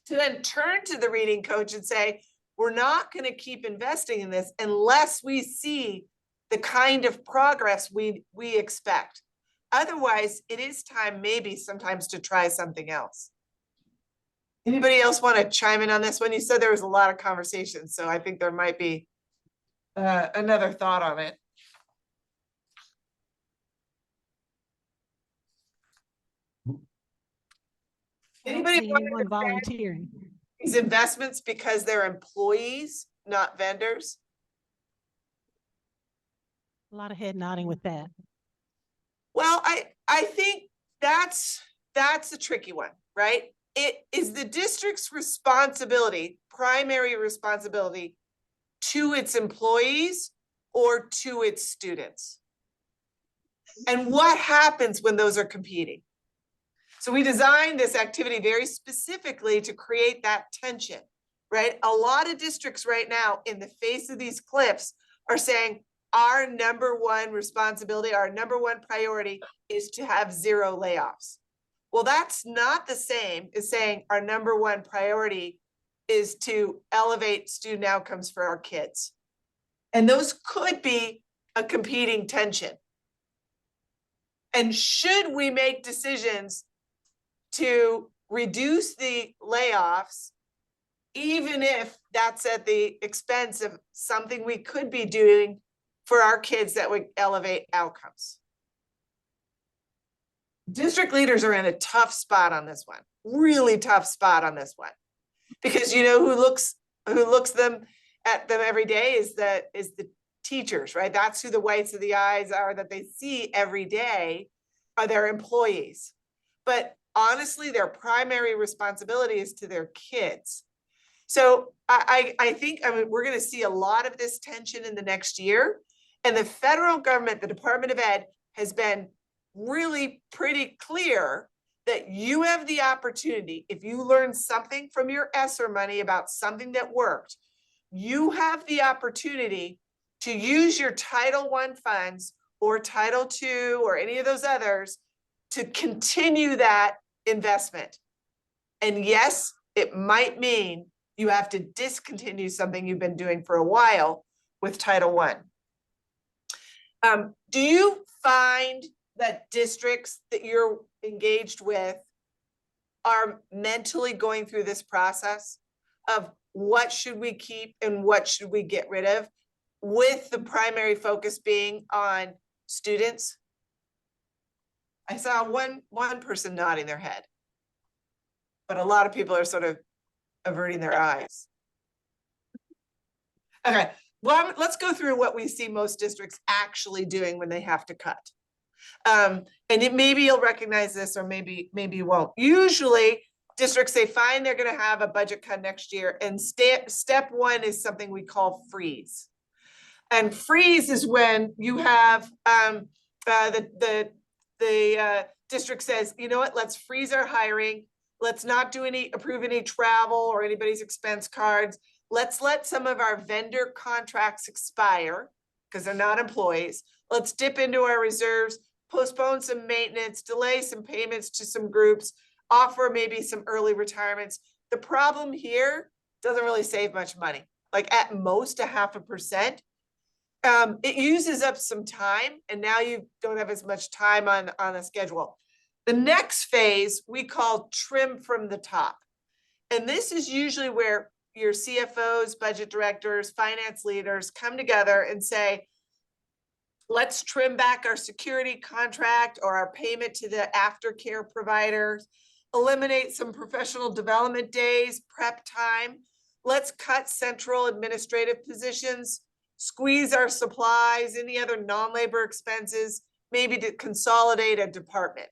to then turn to the reading coach and say, we're not gonna keep investing in this unless we see the kind of progress we expect. Otherwise, it is time maybe sometimes to try something else. Anybody else want to chime in on this one? You said there was a lot of conversation, so I think there might be another thought on it. I don't Anybody see want anyone to volunteering. these investments because they're employees, not vendors? A lot of head nodding with that. Well, I think that's a tricky one, right? It is the district's responsibility, primary responsibility to its employees or to its students. And what happens when those are competing? So we designed this activity very specifically to create that tension, right? A lot of districts right now in the face of these cliffs are saying our number one responsibility, our number one priority is to have 0 layoffs. Well, that's not the same as saying our number one priority is to elevate student outcomes for our kids. And those could be a competing tension. And should we make decisions to reduce the layoffs, even if that's at the expense of something we could be doing for our kids that would elevate outcomes? District leaders are in a tough spot on this one, really tough spot on this one, because you know who looks at them every day is the teachers, right? That's who the whites of the eyes are that they see every day are their employees. But honestly, their primary responsibility is to their kids. So I think we're going to see a lot of this tension in the next year. And the federal government, the Department of Ed, has been really pretty clear that you have the opportunity, if you learn something from your ESSER money about something that worked, you have the opportunity to use your Title I funds or Title II or any of those others to continue that investment. And yes, it might mean you have to discontinue something you've been doing for a while with Title I. Do you find that districts that you're engaged with are mentally going through this process of what should we keep and what should we get rid of, with the primary focus being on students? I saw one person nodding their head, but a lot of people are sort of averting their eyes. Okay, well, let's go through what we see most districts actually doing when they have to cut. And maybe you'll recognize this, or maybe you won't. Usually districts say, fine, they're going to have a budget cut next year. And step one is something we call freeze. And freeze is when you have the district says, you know what, let's freeze our hiring. Let's not approve any travel or anybody's expense cards. Let's let some of our vendor contracts expire because they're not employees. Let's dip into our reserves, postpone some maintenance, delay some payments to some groups, offer maybe some early retirements. The problem here doesn't really save much money, like at most 0.5%. It uses up some time, and now you don't have as much time on a schedule. The next phase we call trim from the top. And this is usually where your CFOs, budget directors, finance leaders come together and say, let's trim back our security contract or our payment to the aftercare providers, eliminate some professional development days, prep time. Let's cut central administrative positions, squeeze our supplies, any other non-labor expenses, maybe to consolidate a department.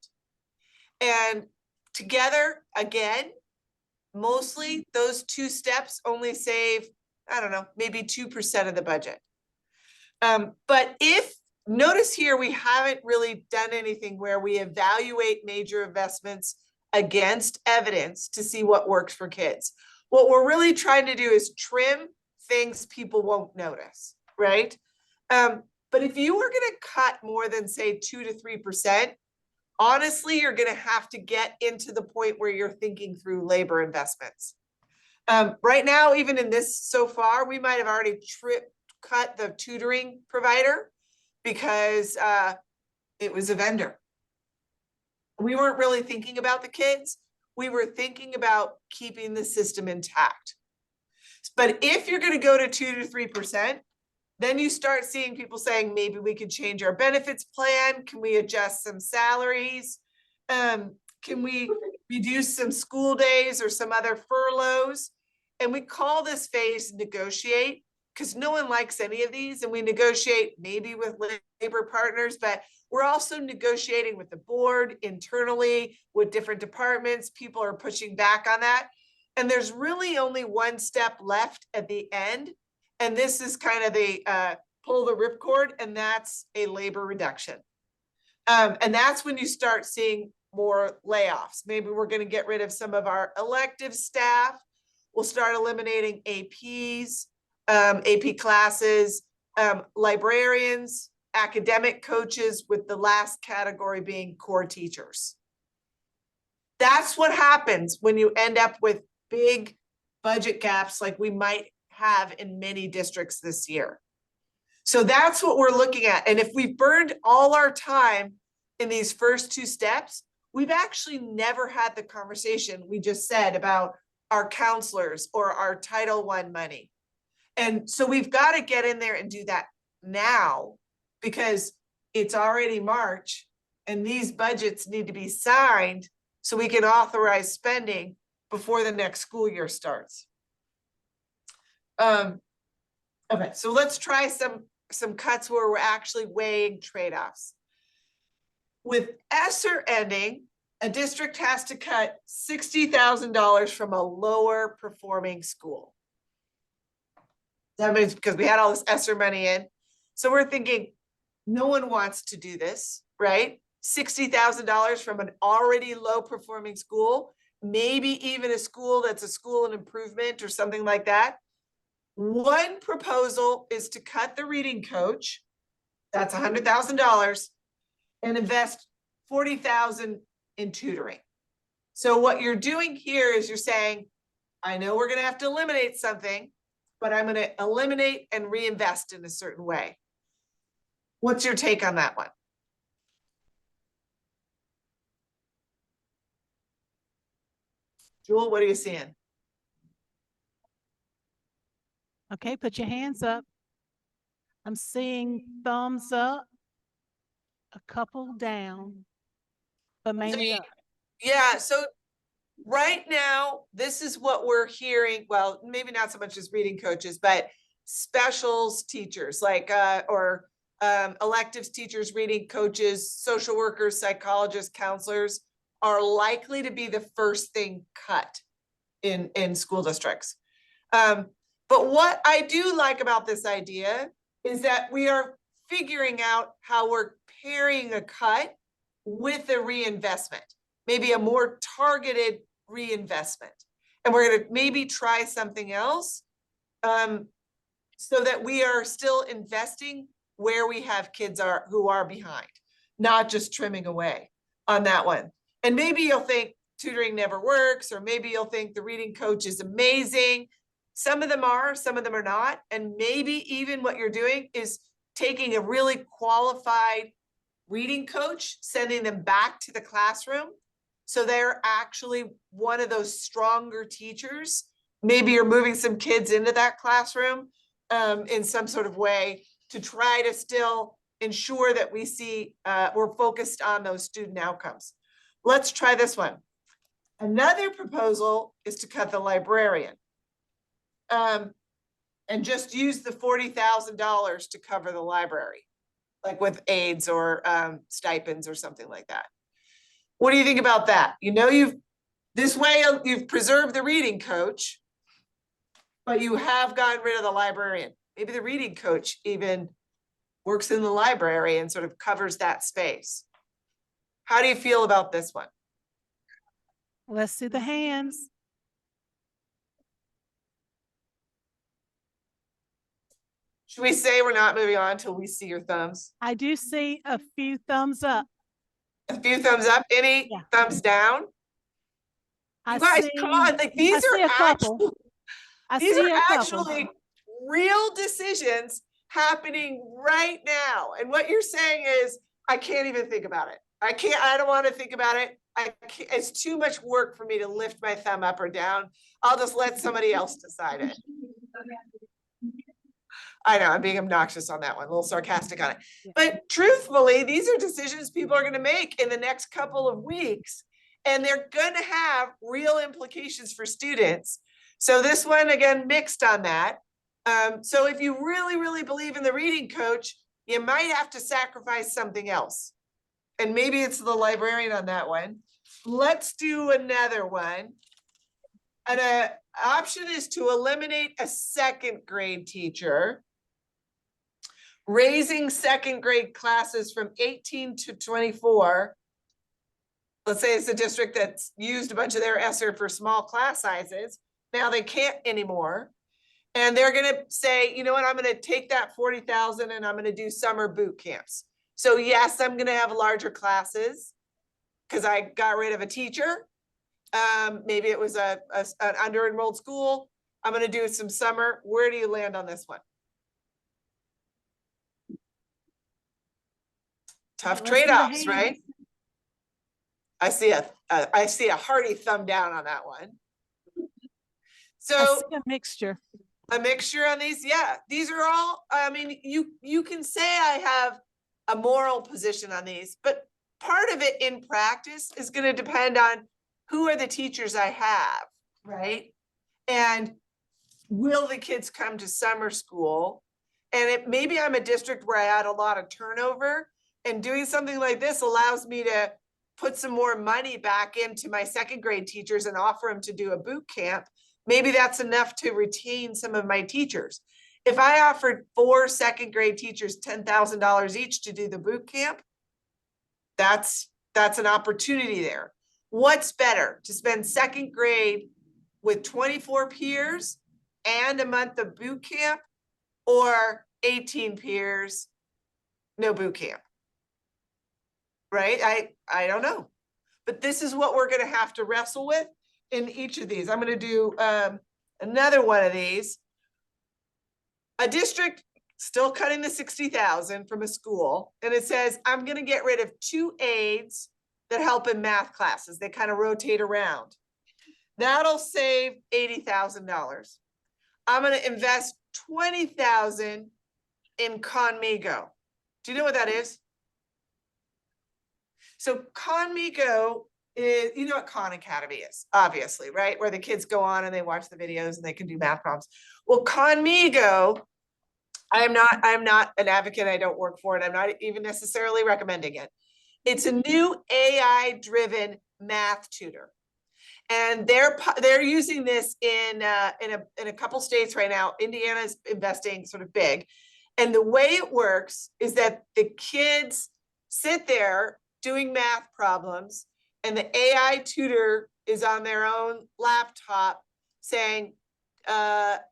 And together, again, mostly those two steps only save, I don't know, maybe 2% of the budget. But notice here, we haven't really done anything where we evaluate major investments against evidence to see what works for kids. What we're really trying to do is trim things people won't notice, right? But if you were going to cut more than, say, 2 to 3%, honestly, you're going to have to get into the point where you're thinking through labor investments. Right now, even in this so far, we might have already cut the tutoring provider because it was a vendor. We weren't really thinking about the kids. We were thinking about keeping the system intact. But if you're gonna go to 2 to 3%, then you start seeing people saying, maybe we could change our benefits plan. Can we adjust some salaries? Can we reduce some school days or some other furloughs? And we call this phase negotiate, because no one likes any of these, and we negotiate maybe with labor partners, but we're also negotiating with the board internally, with different departments. People are pushing back on that. And there's really only one step left at the end. And this is kind of the pull the ripcord, and that's a labor reduction. And that's when you start seeing more layoffs. Maybe we're going to get rid of some of our elective staff. We'll start eliminating APs, AP classes, librarians, academic coaches, with the last category being core teachers. That's what happens when you end up with big budget gaps like we might have in many districts this year. So that's what we're looking at. And if we burned all our time in these first two steps, we've actually never had the conversation we just said about our counselors or our Title I money. And so we've got to get in there and do that now, because it's already March and these budgets need to be signed so we can authorize spending before the next school year starts. Okay, so let's try some cuts where we're actually weighing trade-offs. With ESSER ending, a district has to cut $60,000 from a lower performing school. That means because we had all this ESSER money in. So we're thinking, no one wants to do this, right? $60,000 from an already low performing school, maybe even a school that's a school and improvement or something like that. One proposal is to cut the reading coach, that's $100,000, and invest $40,000 in tutoring. So what you're doing here is you're saying, I know we're gonna have to eliminate something, but I'm gonna eliminate and reinvest in a certain way. What's your take on that one? Jewel, what are you seeing? Okay, put your hands up. I'm seeing thumbs up, a couple down, but mainly up. Yeah, so right now, this is what we're hearing. Well, maybe not so much as reading coaches, but specials teachers, like or electives teachers, reading coaches, social workers, psychologists, counselors are likely to be the first thing cut in school districts. But what I do like about this idea is that we are figuring out how we're pairing a cut with a reinvestment, maybe a more targeted reinvestment. And we're going to maybe try something else so that we are still investing where we have kids who are behind, not just trimming away on that one. And maybe you'll think tutoring never works, or maybe you'll think the reading coach is amazing. Some of them are, some of them are not. And maybe even what you're doing is taking a really qualified reading coach, sending them back to the classroom. So they're actually one of those stronger teachers. Maybe you're moving some kids into that classroom in some sort of way to try to still ensure that we see we're focused on those student outcomes. Let's try this one. Another proposal is to cut the librarian and just use the $40,000 to cover the library, like with aides or stipends or something like that. What do you think about that? You know, you've preserved the reading coach, but you have gotten rid of the librarian. Maybe the reading coach even works in the library and sort of covers that space. How do you feel about this one? Let's see the hands. Should we say we're not moving on until we see your thumbs? I do see a few thumbs up. A few thumbs up, any thumbs down? I You guys, see, come on, like these I see are a couple. actual, I These see are a couple. actually real decisions happening right now. And what you're saying is, I can't even think about it. I don't want to think about it. It's too much work for me to lift my thumb up or down. I'll just let somebody else decide it. I know I'm being obnoxious on that one, a little sarcastic on it. Yeah. But truthfully, these are decisions people are going to make in the next couple of weeks, and they're going to have real implications for students. So this one, again, mixed on that. So if you really, really believe in the reading coach, you might have to sacrifice something else. And maybe it's the librarian on that one. Let's do another one. An option is to eliminate a second grade teacher, raising second grade classes from 18 to 24. Let's say it's a district that's used a bunch of their ESSER for small class sizes. Now they can't anymore. And they're gonna say, you know what, I'm gonna take that 40,000 and I'm gonna do summer boot camps. So yes, I'm gonna have larger classes because I got rid of a teacher. Maybe it was an under-enrolled school. I'm gonna do some summer. Where do you land on this one? Tough Let's see the trade-offs, right? hands. I see a hearty thumb down on that one. I So see a mixture. a mixture on these, yeah, these are all, I mean, you can say I have a moral position on these, but part of it in practice is going to depend on who are the teachers I have, right? And will the kids come to summer school? And maybe I'm a district where I had a lot of turnover, and doing something like this allows me to put some more money back into my second grade teachers and offer them to do a boot camp. Maybe that's enough to retain some of my teachers. If I offered 4 second grade teachers $10,000 each to do the boot camp, that's an opportunity there. What's better, to spend second grade with 24 peers and a month of boot camp, or 18 peers, no boot camp? Right? I don't know. But this is what we're going to have to wrestle with in each of these. I'm going to do another one of these. A district still cutting the 60,000 from a school, and it says, I'm going to get rid of 2 aides that help in math classes. They kind of rotate around. That'll save $80,000. I'm going to invest 20,000 in Conmigo. Do you know what that is? So Conmigo is, you know what Khan Academy is, obviously, right? Where the kids go on and they watch the videos and they can do math problems. Well, Conmigo, I'm not an advocate. I don't work for it. I'm not even necessarily recommending it. It's a new AI-driven math tutor. And they're using this in a couple states right now. Indiana's investing sort of big. And the way it works is that the kids sit there doing math problems, and the AI tutor is on their own laptop saying,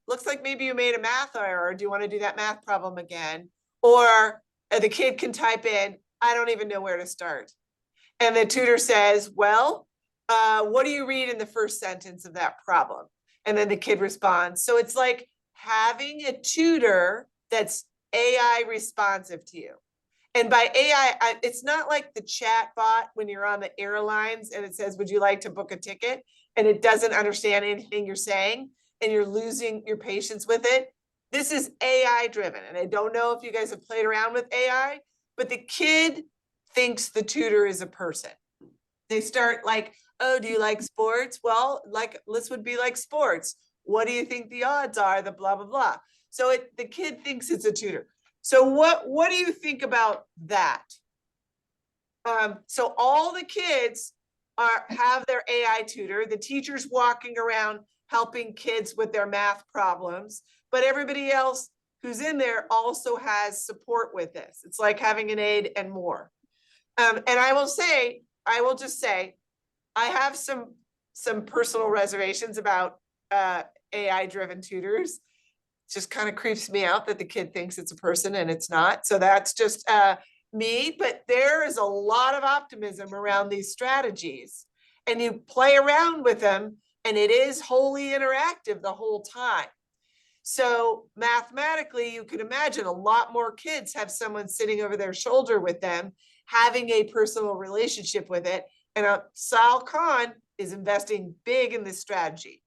looks like maybe you made a math error. Do you want to do that math problem again? Or the kid can type in, I don't even know where to start. And the tutor says, well, what do you read in the first sentence of that problem? And then the kid responds. So it's like having a tutor that's AI responsive to you. And by AI, it's not like the chat bot when you're on the airlines and it says, would you like to book a ticket? And it doesn't understand anything you're saying and you're losing your patience with it. This is AI driven. And I don't know if you guys have played around with AI, but the kid thinks the tutor is a person. They start like, oh, do you like sports? Well, like this would be like sports. What do you think the odds are? The blah, blah, blah. So the kid thinks it's a tutor. So what do you think about that? So all the kids have their AI tutor, the teacher's walking around helping kids with their math problems, but everybody else who's in there also has support with this. It's like having an aide and more. And I will just say, I have some personal reservations about AI driven tutors. Just kind of creeps me out that the kid thinks it's a person and it's not. So that's just me, but there is a lot of optimism around these strategies, and you play around with them and it is wholly interactive the whole time. So mathematically, you could imagine a lot more kids have someone sitting over their shoulder with them, having a personal relationship with it. And Sal Khan is investing big in this strategy.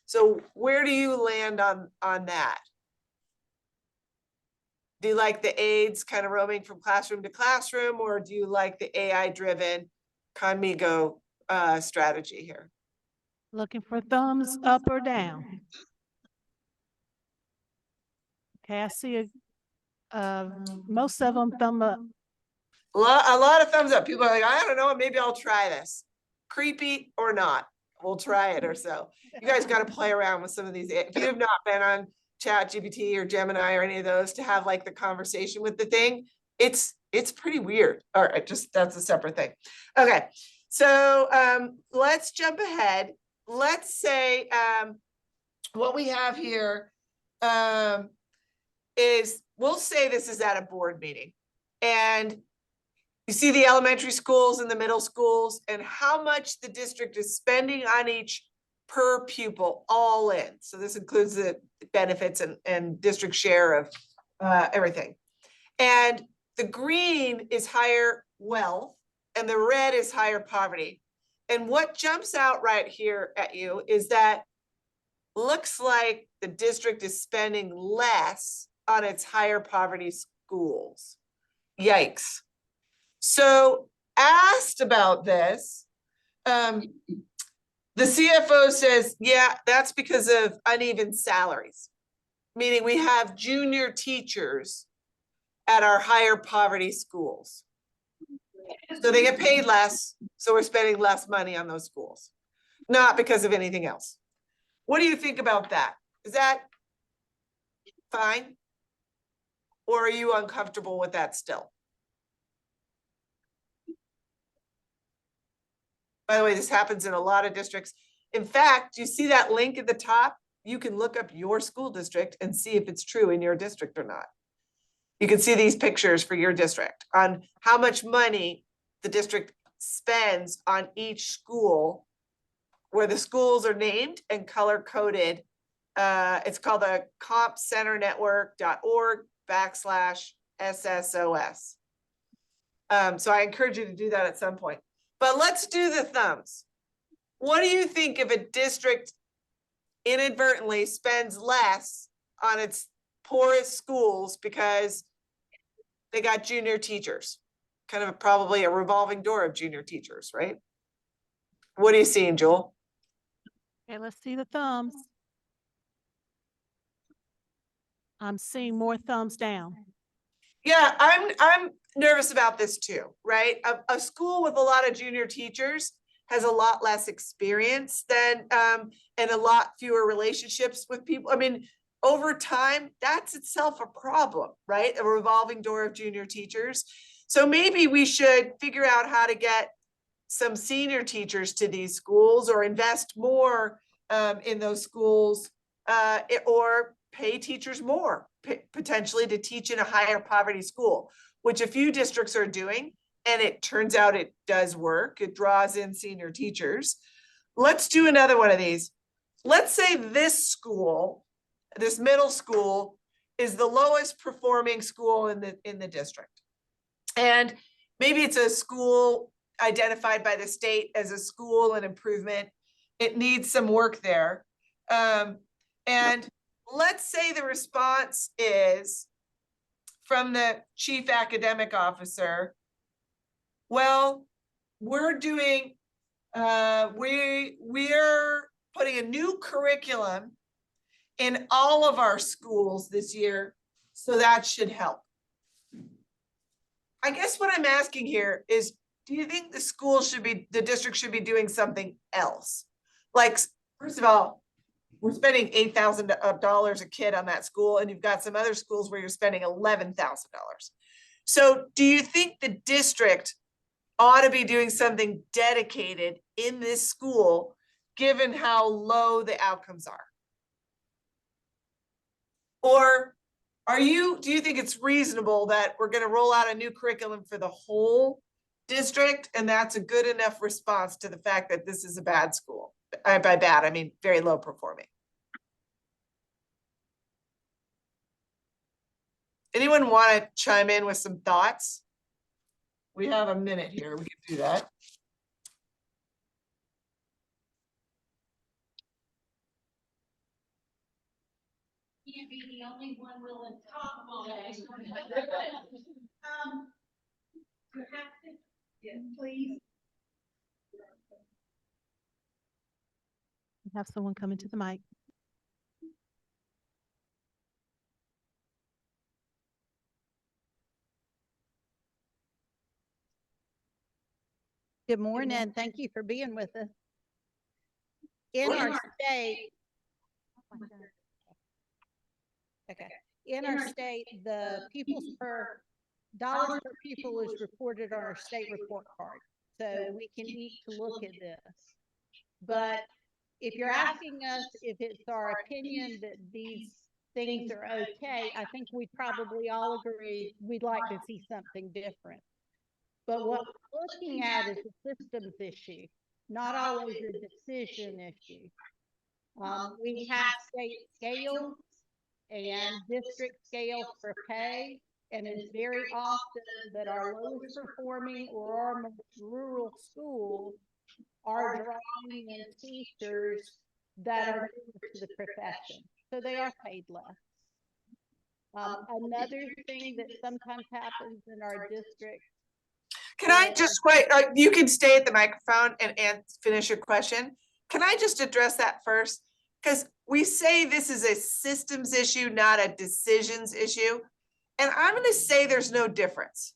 So where do you land on that? Do you like the aides kind of roaming from classroom to classroom, or do you like the AI-driven Conmigo strategy here? Looking for thumbs up or down. Okay, I see most of them thumb up. A lot of thumbs up. People are like, I don't know, maybe I'll try this. Creepy or not, we'll try it or so. You guys got to play around with some of these. If you have not been on ChatGPT or Gemini or any of those to have like the conversation with the thing, it's pretty weird. All right, that's a separate thing. Okay, so let's jump ahead. Let's say what we have here is, we'll say this is at a board meeting, and you see the elementary schools and the middle schools and how much the district is spending on each per pupil all in. So this includes the benefits and district share of everything. And the green is higher wealth and the red is higher poverty. And what jumps out right here at you is that looks like the district is spending less on its higher poverty schools. Yikes. So asked about this, the CFO says, yeah, that's because of uneven salaries, meaning we have junior teachers at our higher poverty schools. So they get paid less, so we're spending less money on those schools, not because of anything else. What do you think about that? Is that fine? Or are you uncomfortable with that still? By the way, this happens in a lot of districts. In fact, you see that link at the top? You can look up your school district and see if it's true in your district or not. You can see these pictures for your district on how much money the district spends on each school, where the schools are named and color coded. It's called the compcenternetwork.org/SSOS. So I encourage you to do that at some point. But let's do the thumbs. What do you think if a district inadvertently spends less on its poorest schools because they got junior teachers? Kind of probably a revolving door of junior teachers, right? What are you seeing, Joel? Okay, let's see the thumbs. I'm seeing more thumbs down. Yeah, I'm nervous about this too, right? A school with a lot of junior teachers has a lot less experience than and a lot fewer relationships with people. I mean, over time, that's itself a problem, right? A revolving door of junior teachers. So maybe we should figure out how to get some senior teachers to these schools, or invest more in those schools, or pay teachers more, potentially to teach in a higher poverty school, which a few districts are doing. And it turns out it does work. It draws in senior teachers. Let's do another one of these. Let's say this school, this middle school, is the lowest performing school in the district. And maybe it's a school identified by the state as a school and improvement. It needs some work there. And let's say the response is from the chief academic officer, well, we're doing, we're putting a new curriculum in all of our schools this year, so that should help. I guess what I'm asking here is, do you think the district should be doing something else? Like, first of all, we're spending $8,000 a kid on that school, and you've got some other schools where you're spending $11,000. So do you think the district ought to be doing something dedicated in this school, given how low the outcomes are? Or do you think it's reasonable that we're going to roll out a new curriculum for the whole district, and that's a good enough response to the fact that this is a bad school? By bad, I mean very low performing. Anyone want to chime in with some thoughts? We have a minute here. We can do that. Can't be the only one willing to talk all day. You have to, yes, please. Have someone come into the mic. Good morning. Thank you for being with us. In our state. Oh my God. Okay. In our state, the dollars per pupil is reported on our state report card. So we can eat to look at this. But if you're asking us if it's our opinion that these things are okay, I think we probably all agree we'd like to see something different. But what we're looking at is a systems issue, not always a decision issue. We have state scales and district scales for pay, and it's very often that our lowest performing or our most rural schools are drawing in teachers that are new to the profession, so they are paid less. Another thing that sometimes happens in our district. Can I just wait, you can stay at the microphone and finish your question. Can I just address that first? Because we say this is a systems issue, not a decisions issue. And I'm gonna say there's no difference.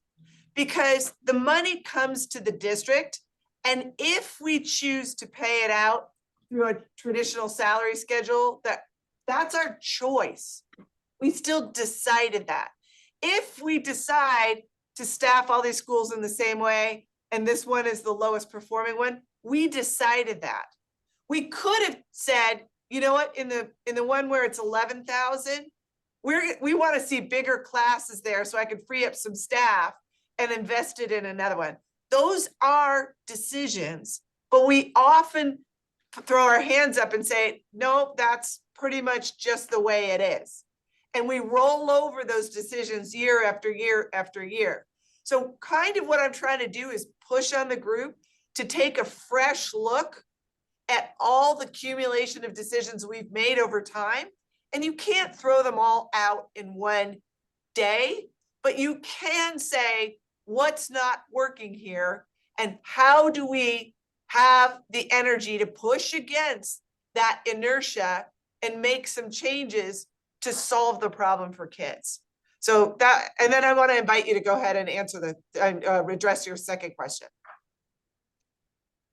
Because the money comes to the district, and if we choose to pay it out through a traditional salary schedule, that's our choice. We still decided that. If we decide to staff all these schools in the same way, and this one is the lowest performing one, we decided that. We could have said, you know what, in the one where it's 11,000, we want to see bigger classes there so I could free up some staff and invest it in another one. Those are decisions, but we often throw our hands up and say, no, that's pretty much just the way it is. And we roll over those decisions year after year after year. So kind of what I'm trying to do is push on the group to take a fresh look at all the accumulation of decisions we've made over time. And you can't throw them all out in one day, but you can say, what's not working here? And how do we have the energy to push against that inertia and make some changes to solve the problem for kids? So that, and then I want to invite you to go ahead and answer address your second question.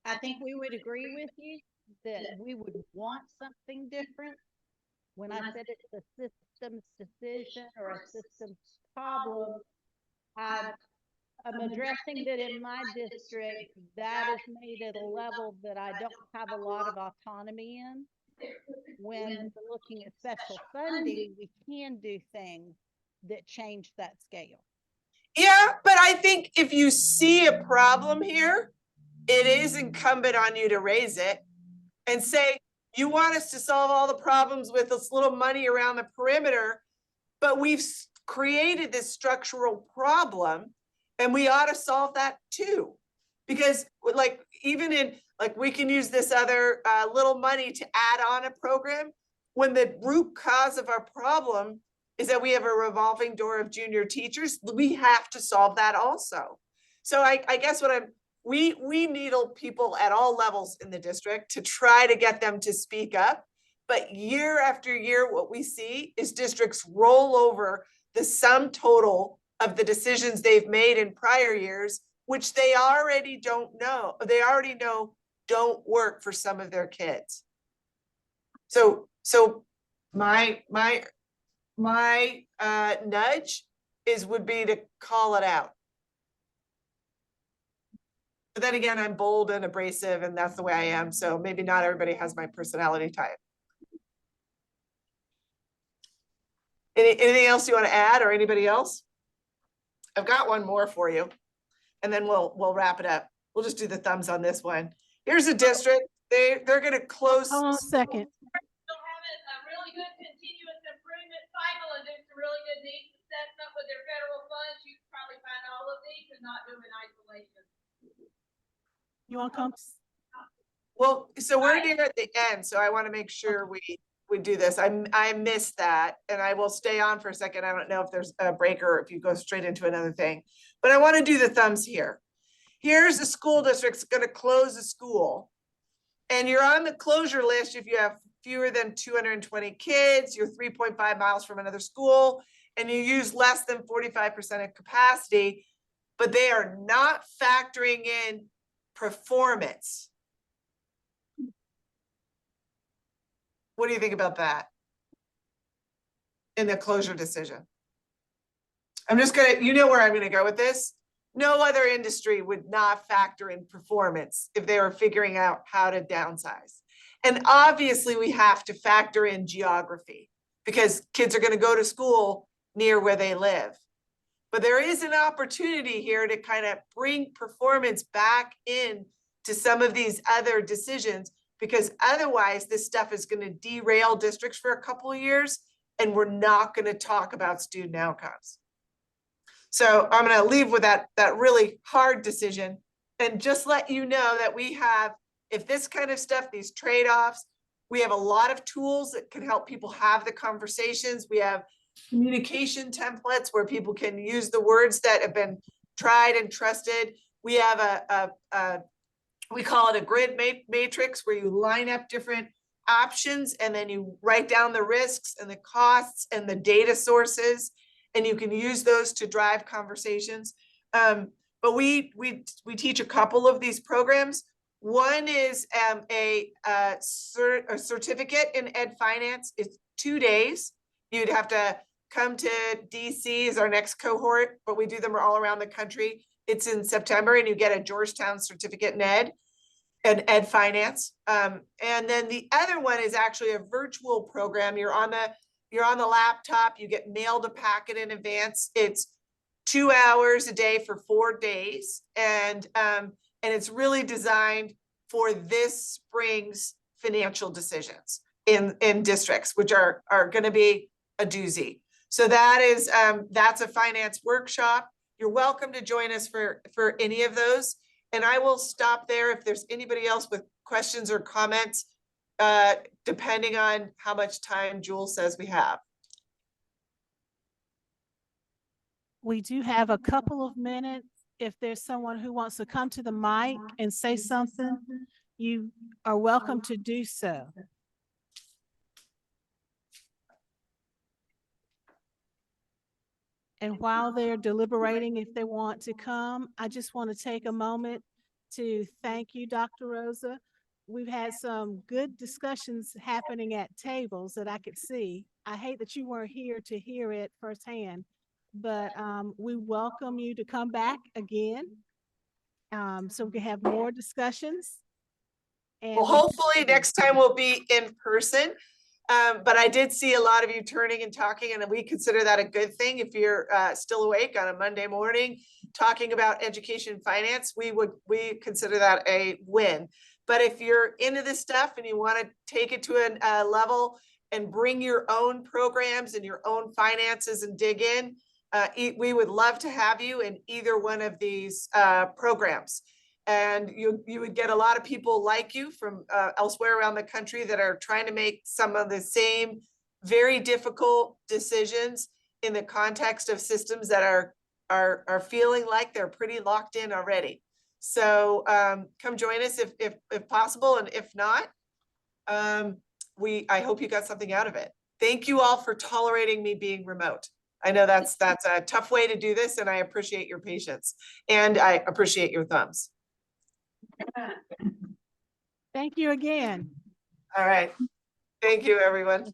I think we would agree with you that we would want something different. When I said it's a systems decision or a systems problem, I'm addressing that in my district, that is made at a level that I don't have a lot of autonomy in. When we're looking at special funding, we can do things that change that scale. Yeah, but I think if you see a problem here, it is incumbent on you to raise it and say, you want us to solve all the problems with this little money around the perimeter, but we've created this structural problem and we ought to solve that too. Because like, even in, like, we can use this other little money to add on a program when the root cause of our problem is that we have a revolving door of junior teachers. We have to solve that also. So I guess we needle people at all levels in the district to try to get them to speak up. But year after year, what we see is districts roll over the sum total of the decisions they've made in prior years, which they already know don't work for some of their kids. So my nudge would be to call it out. But then again, I'm bold and abrasive, and that's the way I am. So maybe not everybody has my personality type. Anything else you want to add, or anybody else? I've got one more for you, and then we'll wrap it up. We'll just do the thumbs on this one. Here's a district they're gonna close. Hold on a second. Still having a really good continuous improvement cycle and do some really good needs assessment with their federal funds. You can probably find all of these and not do them in isolation. You want to come? Well, so we're Right. near at the end, so I want to make sure we do this. I missed that, and I will stay on for a second. I don't know if there's a break or if you go straight into another thing, but I want to do the thumbs here. Here's a school district's gonna close a school. And you're on the closure list if you have fewer than 220 kids, you're 3.5 miles from another school, and you use less than 45% of capacity, but they are not factoring in performance. What do you think about that? In the closure decision? I'm just gonna, you know where I'm gonna go with this. No other industry would not factor in performance if they were figuring out how to downsize. And obviously we have to factor in geography because kids are gonna go to school near where they live. But there is an opportunity here to kind of bring performance back in to some of these other decisions, because otherwise this stuff is gonna derail districts for a couple of years and we're not gonna talk about student outcomes. So I'm gonna leave with that really hard decision and just let you know that we have, if this kind of stuff, these trade-offs, we have a lot of tools that can help people have the conversations. We have communication templates where people can use the words that have been tried and trusted. We have we call it a grid matrix where you line up different options and then you write down the risks and the costs and the data sources, and you can use those to drive conversations. But we teach a couple of these programs. One is a certificate in Ed Finance. It's 2 days. You'd have to come to DC as our next cohort, but we do them all around the country. It's in September and you get a Georgetown certificate in Ed Finance. And then the other one is actually a virtual program. You're on the laptop, you get mailed a packet in advance. It's 2 hours a day for 4 days. And it's really designed for this spring's financial decisions in districts, which are gonna be a doozy. So that is, that's a finance workshop. You're welcome to join us for any of those. And I will stop there if there's anybody else with questions or comments, depending on how much time Jules says we have. We do have a couple of minutes. If there's someone who wants to come to the mic and say something, you are welcome to do so. And while they're deliberating, if they want to come, I just want to take a moment to thank you, Dr. Rosa. We've had some good discussions happening at tables that I could see. I hate that you weren't here to hear it firsthand, but we welcome you to come back again so we can have more discussions. And Well, hopefully next time we'll be in person. But I did see a lot of you turning and talking, and we consider that a good thing. If you're still awake on a Monday morning talking about education finance, we consider that a win. But if you're into this stuff and you want to take it to a level and bring your own programs and your own finances and dig in, we would love to have you in either one of these programs. And you would get a lot of people like you from elsewhere around the country that are trying to make some of the same very difficult decisions in the context of systems that are feeling like they're pretty locked in already. So come join us if possible, and if not, I hope you got something out of it. Thank you all for tolerating me being remote. I know that's a tough way to do this, and I appreciate your patience, and I appreciate your thumbs. thank you again. All right. Thank you, everyone.